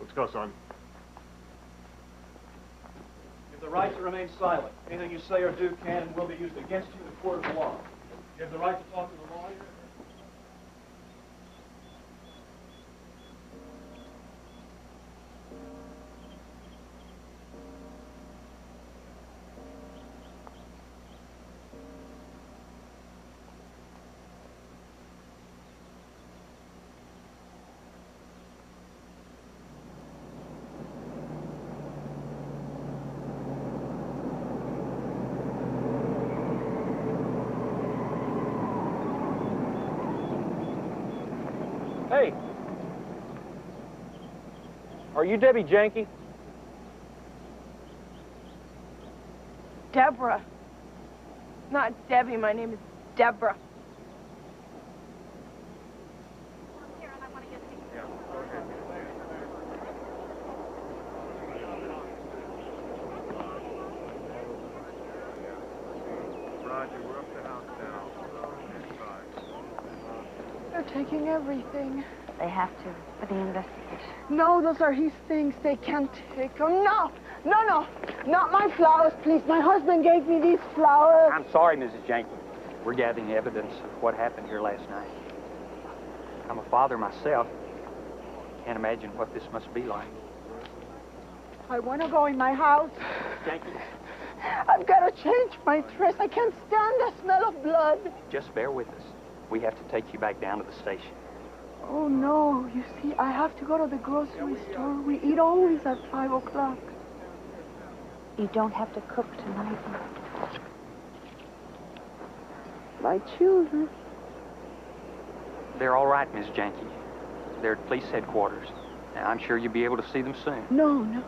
Let's go, son. You have the right to remain silent. Anything you say or do can and will be used against you in a court of law. You have the right to talk to the lawyer. Hey! Are you Debbie Jahnke? Deborah. Not Debbie, my name is Deborah. taking everything. They have to for the investigation. No, those are his things. They can't take them. No, no, no. Not my flowers, please. My husband gave me these flowers. I'm sorry, Mrs. Jahnke. We're gathering evidence of what happened here last night. I'm a father myself. Can't imagine what this must be like. I want to go in my house. Jahnke. I've got to change my dress. I can't stand the smell of blood. Just bear with us. We have to take you back down to the station. Oh, no. You see, I have to go to the grocery store. We eat always at 5 o'clock. You don't have to cook tonight. My children. They're all right, Miss Jahnke. They're at police headquarters. And I'm sure you'll be able to see them soon. No, no.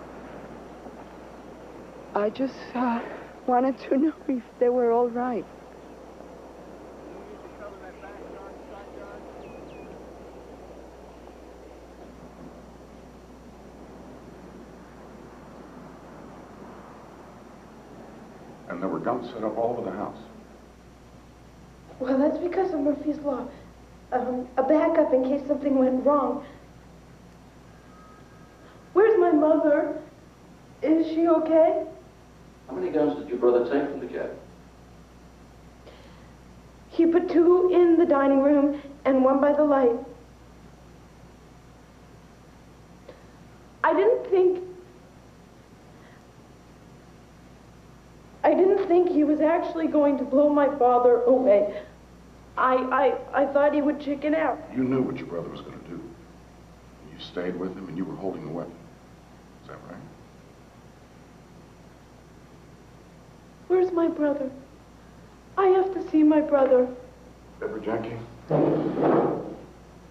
I just wanted to know if they were all right. And there were guns set up all over the house. Well, that's because of Murphy's Law. A backup in case something went wrong. Where's my mother? Is she okay? How many guns did your brother take from the cabin? He put 2 in the dining room and 1 by the light. I didn't think he was actually going to blow my father away. I thought he would chicken out. You knew what your brother was going to do. You stayed with him and you were holding the weapon. Is that right? Where's my brother? I have to see my brother. Deborah Jahnke,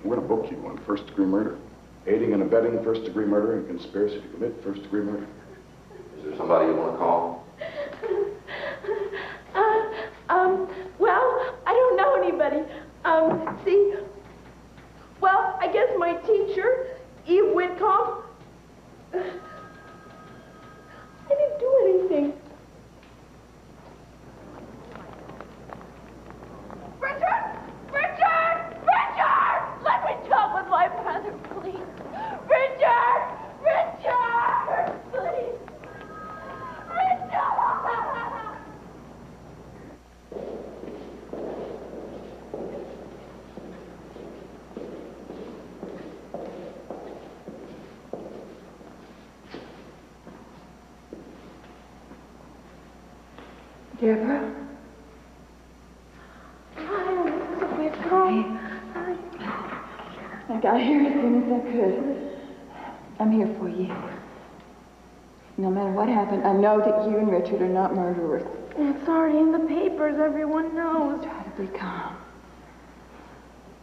we're going to book you on first-degree murder, aiding and abetting first-degree murder, and conspiracy to commit first-degree murder. Is there somebody you want to call? Well, I don't know anybody. Well, I guess my teacher, Eve Whitcomb. I didn't do anything. Richard! Richard! Richard! Let me talk with my brother, please. Richard! Richard! Please! Richard! Deborah? Hi, Mrs. Whitcomb. I got here as soon as I could. I'm here for you. No matter what happened, I know that you and Richard are not murderers. It's already in the papers. Everyone knows. Try to be calm.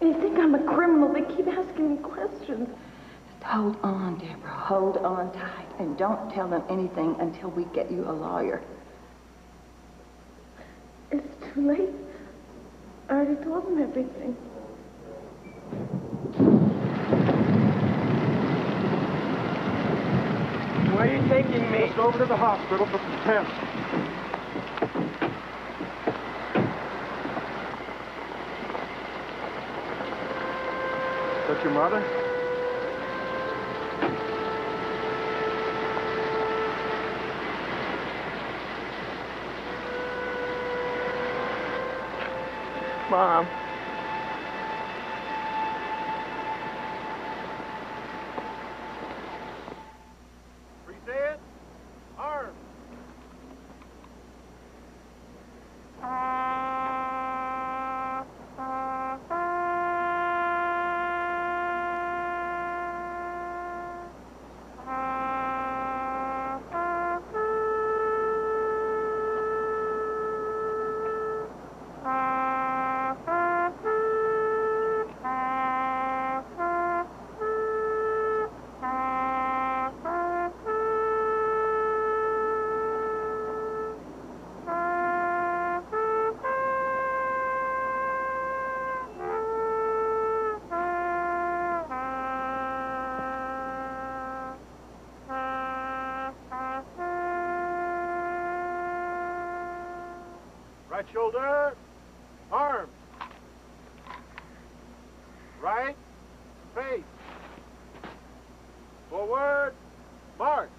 They think I'm a criminal. They keep asking me questions. Just hold on, Deborah. Hold on tight. And don't tell them anything until we get you a lawyer. It's too late. I already told them everything. Where are you taking me? Just over to the hospital for contempt. Is that your mother? Mom. Present. Arms. Right shoulder, arms. Right. Face. Forward. March.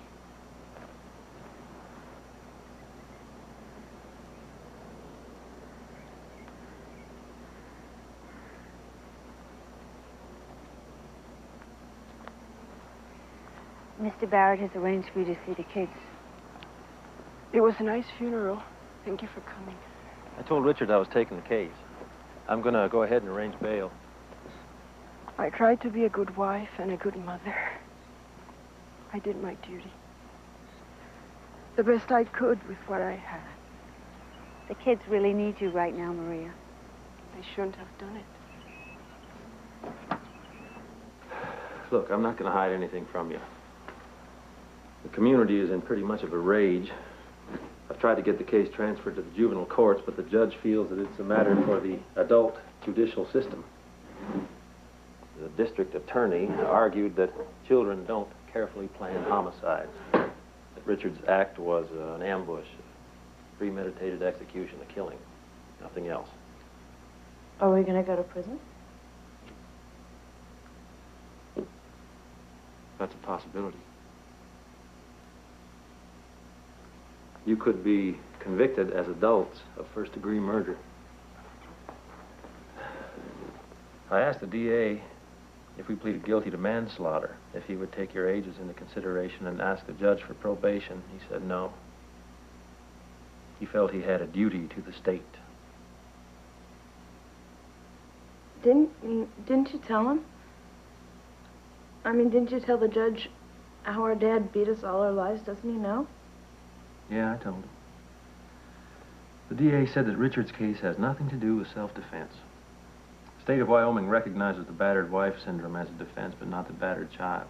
Mr. Barrett has arranged for you to see the kids. It was a nice funeral. Thank you for coming. I told Richard I was taking the case. I'm going to go ahead and arrange bail. I tried to be a good wife and a good mother. I did my duty. The best I could with what I had. The kids really need you right now, Maria. I shouldn't have done it. Look, I'm not going to hide anything from you. The community is in pretty much of a rage. I've tried to get the case transferred to the juvenile courts, but the judge feels that it's a matter for the adult judicial system. The district attorney argued that children don't carefully plan homicides, that Richard's act was an ambush, a premeditated execution, a killing, nothing else. Are we going to go to prison? That's a possibility. You could be convicted as adults of first-degree murder. I asked the DA if we pleaded guilty to manslaughter, if he would take your ages into consideration and ask the judge for probation. He said no. He felt he had a duty to the state. Didn't you tell him? I mean, didn't you tell the judge how our dad beat us all our lives? Doesn't he know? Yeah, I told him. The DA said that Richard's case has nothing to do with self-defense. The state of Wyoming recognizes the battered wife syndrome as a defense, but not the battered child.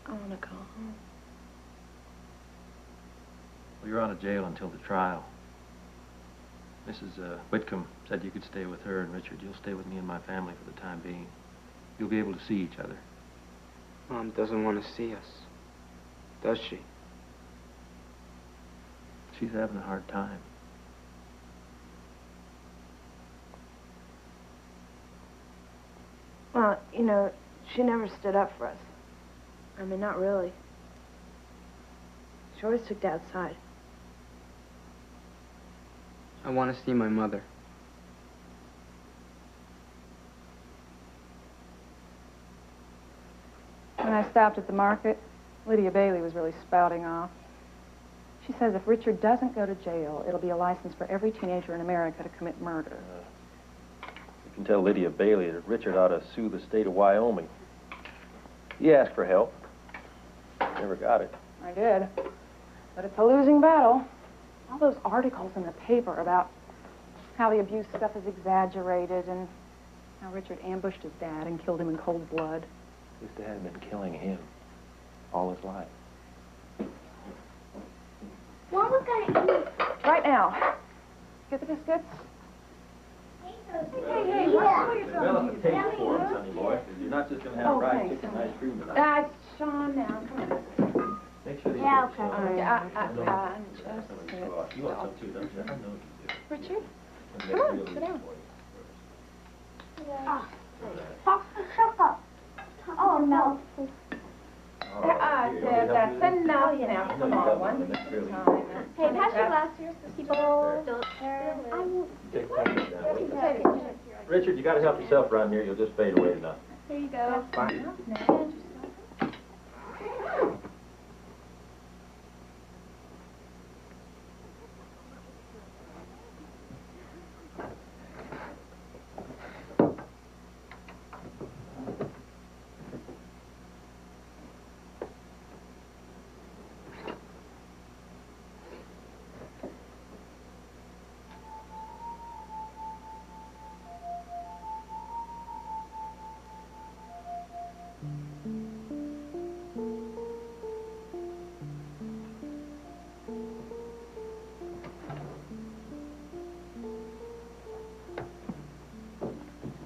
I want to go home. Well, you're out of jail until the trial. Mrs. Whitcomb said you could stay with her, and Richard, you'll stay with me and my family for the time being. You'll be able to see each other. Mom doesn't want to see us, does she? She's having a hard time. Well, you know, she never stood up for us. I mean, not really. She always took Dad's side. I want to see my mother. When I stopped at the market, Lydia Bailey was really spouting off. She says if Richard doesn't go to jail, it'll be a license for every teenager in America to commit murder. You can tell Lydia Bailey that Richard ought to sue the state of Wyoming. He asked for help. Never got it. I did. But it's a losing battle. All those articles in the paper about how the abuse stuff is exaggerated and how Richard ambushed his dad and killed him in cold blood. His dad had been killing him all his life. Mom, we're gonna eat. Right now. Get the biscuits. Hey, what are you Develop a taste for him, sonny boy, because you're not just going to have fried chicken and ice cream tonight. Sean, now, come on. Make sure these Yeah, are okay. I'm just You want some too, don't you? I know you do. Richard, Come on, sit down. Shut up. Oh, no. That's enough now. Come on, one at a time. Hey, pass your glass here so people don't Take down. Richard, you got to help yourself around here. You'll just fade away enough. Here you go. Fine.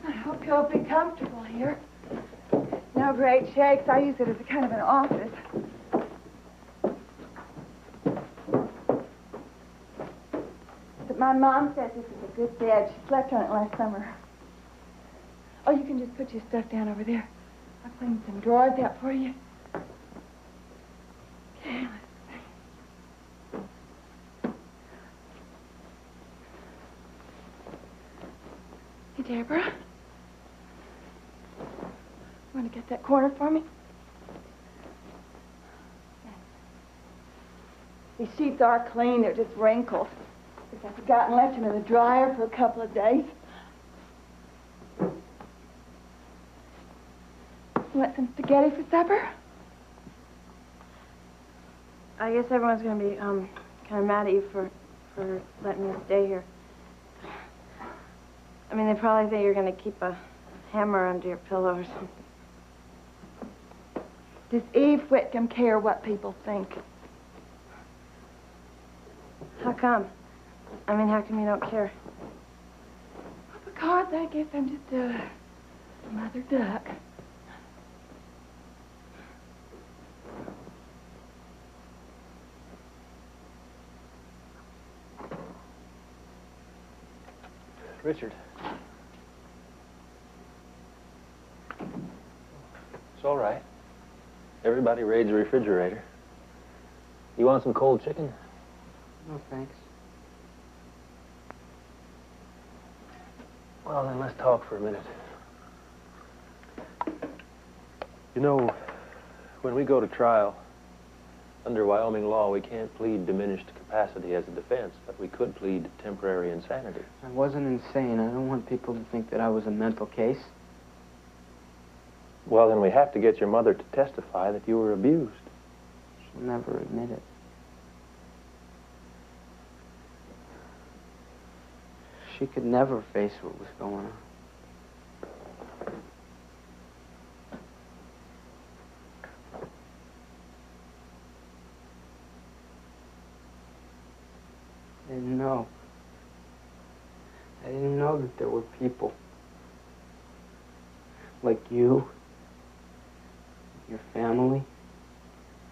I hope you'll be comfortable here. No great shakes. I use it as a kind of an office. But my mom says this is a good bed. She slept on it last summer. Oh, you can just put your stuff down over there. I'll clean some drawers out for you. Okay, let's see. Hey, Deborah. You want to get that corner for me? These sheets are clean. They're just wrinkled. Because I forgot and left them in the dryer for a couple of days. You want some spaghetti for supper? I guess everyone's going to be kind of mad at you for letting me stay here. I mean, they probably think you're going to keep a hammer under your pillow or something. Does Eve Whitcomb care what people think? How come? I mean, how come you don't care? Because I guess I'm just a mother duck. Richard. It's all right. Everybody raids the refrigerator. You want some cold chicken? No, thanks. Well, then let's talk for a minute. You know, when we go to trial, under Wyoming law, we can't plead diminished capacity as a defense, but we could plead temporary insanity. I wasn't insane. I don't want people to think that I was a mental case. Well, then we have to get your mother to testify that you were abused. She'll never admit it. She could never face what was going on. I didn't know. I didn't know that there were people like you, your family,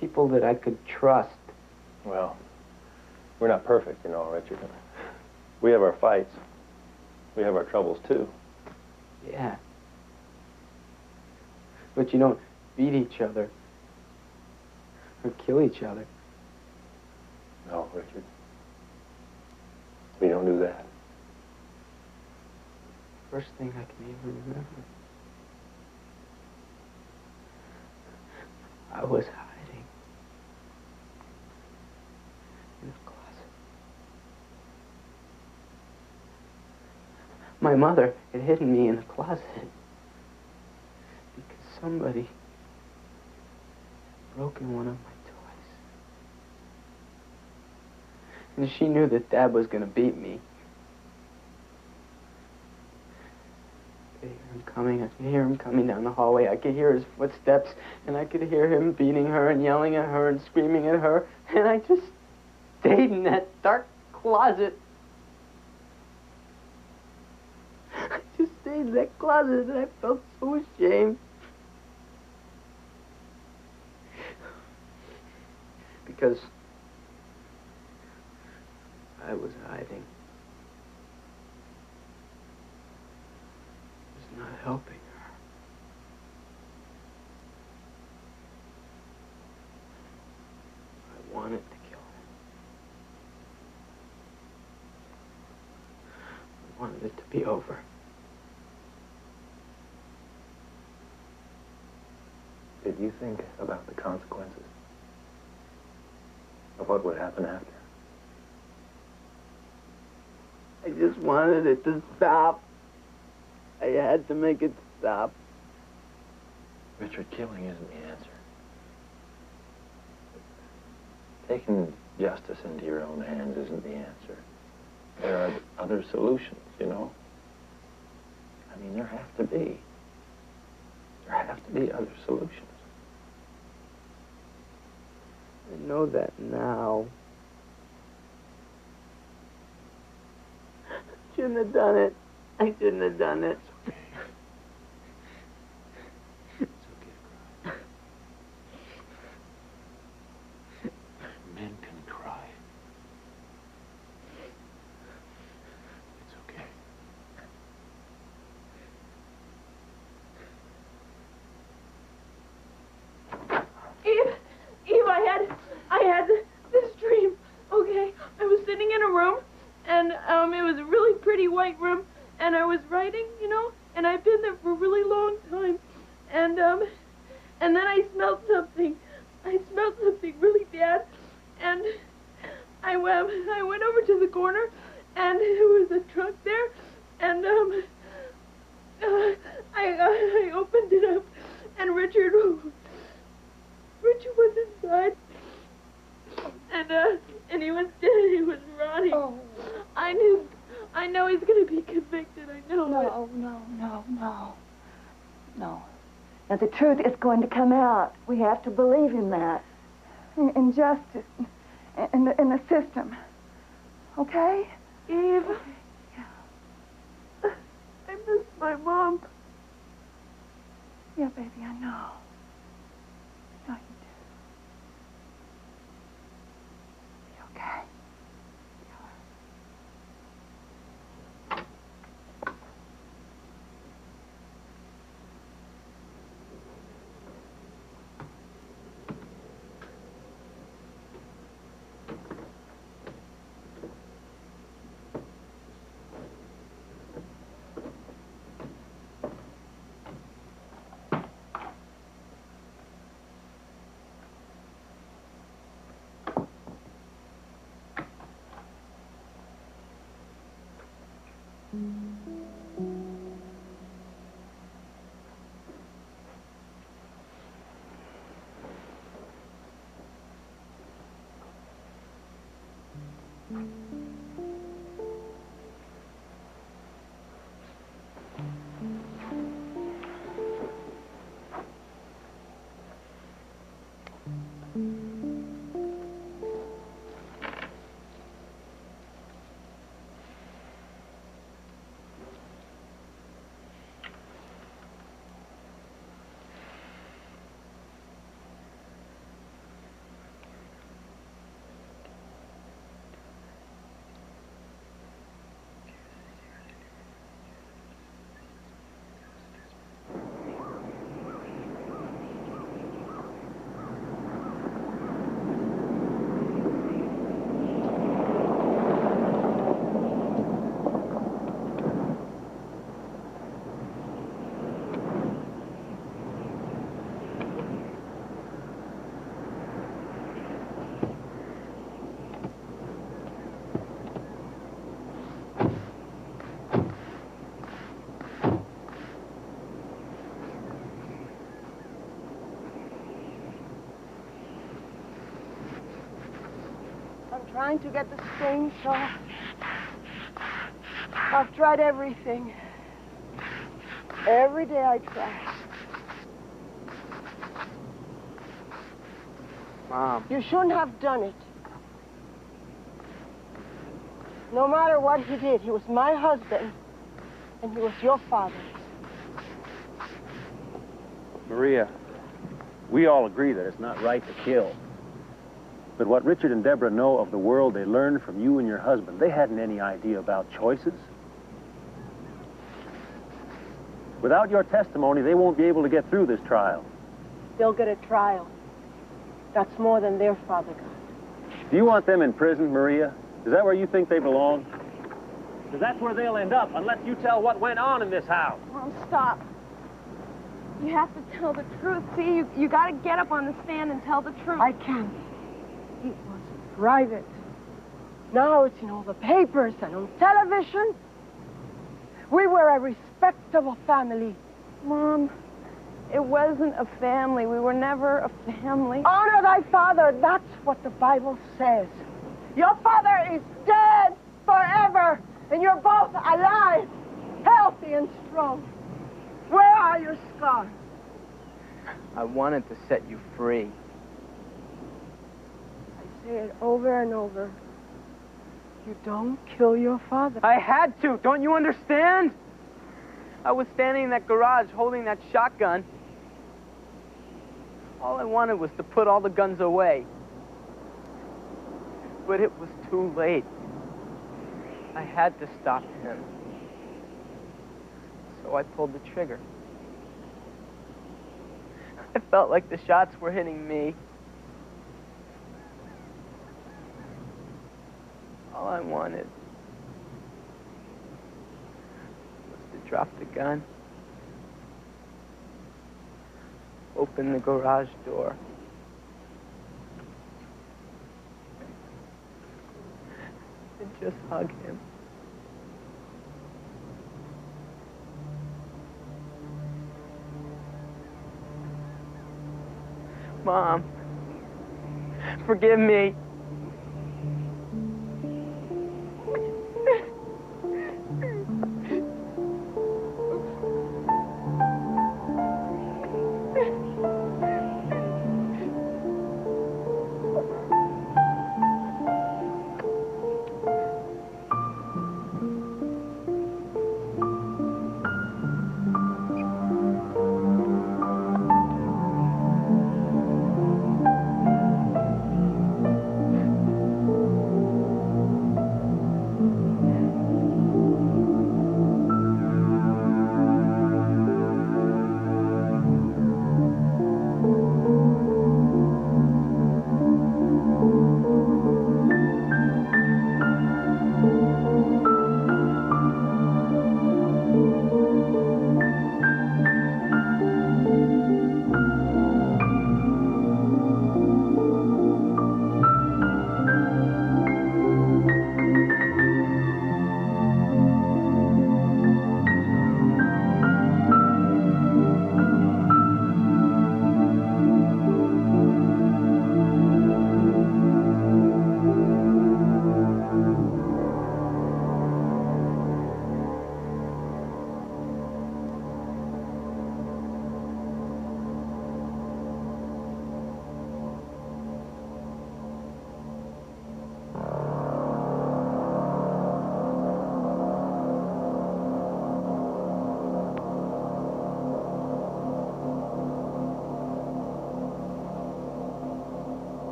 people that I could trust. Well, we're not perfect, you know, Richard. We have our fights. We have our troubles, too. Yeah. But you don't beat each other or kill each other. No, Richard. We don't do that. First thing I can even remember. I was hiding in a closet. My mother had hidden me in the closet because somebody had broken one of my toys. And she knew that Dad was going to beat me. I could hear him coming. I could hear him coming down the hallway. I could hear his footsteps, and I could hear him beating her and yelling at her and screaming at her. And I just stayed in that dark closet. I just stayed in that closet, and I felt so ashamed. Because I was hiding. I was not helping her. I wanted to kill her. I wanted it to be over. Did you think about the consequences of what would happen after? I just wanted it to stop. I had to make it stop. Richard, killing isn't the answer. Taking justice into your own hands isn't the answer. There are other solutions, you know? I mean, there have to be. There have to be other solutions. I know that now. I shouldn't have done it. I shouldn't have done it. Men can cry. It's okay. white room, and I was writing, you know, and I've been there for a really long time. And then I smelled something. I smelled something really bad. And I went over to the corner, and there was a truck there, and I opened it up, and Richard was inside, and he was dead. He was rotting. Oh. I know he's gonna be convicted. I know it. No. Now the truth is going to come out. We have to believe in that. In justice, in the system. Okay? Eve. I miss my mom. Yeah, baby, I know. I know you do. Be okay. Trying to get the stains off. I've tried everything. Every day I try. Mom. You shouldn't have done it. No matter what he did, he was my husband, and he was your father. Maria, we all agree that it's not right to kill. But what Richard and Deborah know of the world they learned from you and your husband, they hadn't any idea about choices. Without your testimony, they won't be able to get through this trial. They'll get a trial. That's more than their father got. Do you want them in prison, Maria? Is that where you think they belong? Because that's where they'll end up unless you tell what went on in this house. Mom, stop. You have to tell the truth. See, you got to get up on the stand and tell the truth. I can't. It was private. Now it's in all the papers and on television. We were a respectable family. Mom, it wasn't a family. We were never a family. Honor thy father. That's what the Bible says. Your father is dead forever, and you're both alive, healthy and strong. Where are your scars? I wanted to set you free. I say it over and over. You don't kill your father. I had to. Don't you understand? I was standing in that garage holding that shotgun. All I wanted was to put all the guns away. But it was too late. I had to stop him. So I pulled the trigger. I felt like the shots were hitting me. All I wanted drop the gun, open the garage door, and just hug him. Mom, forgive me.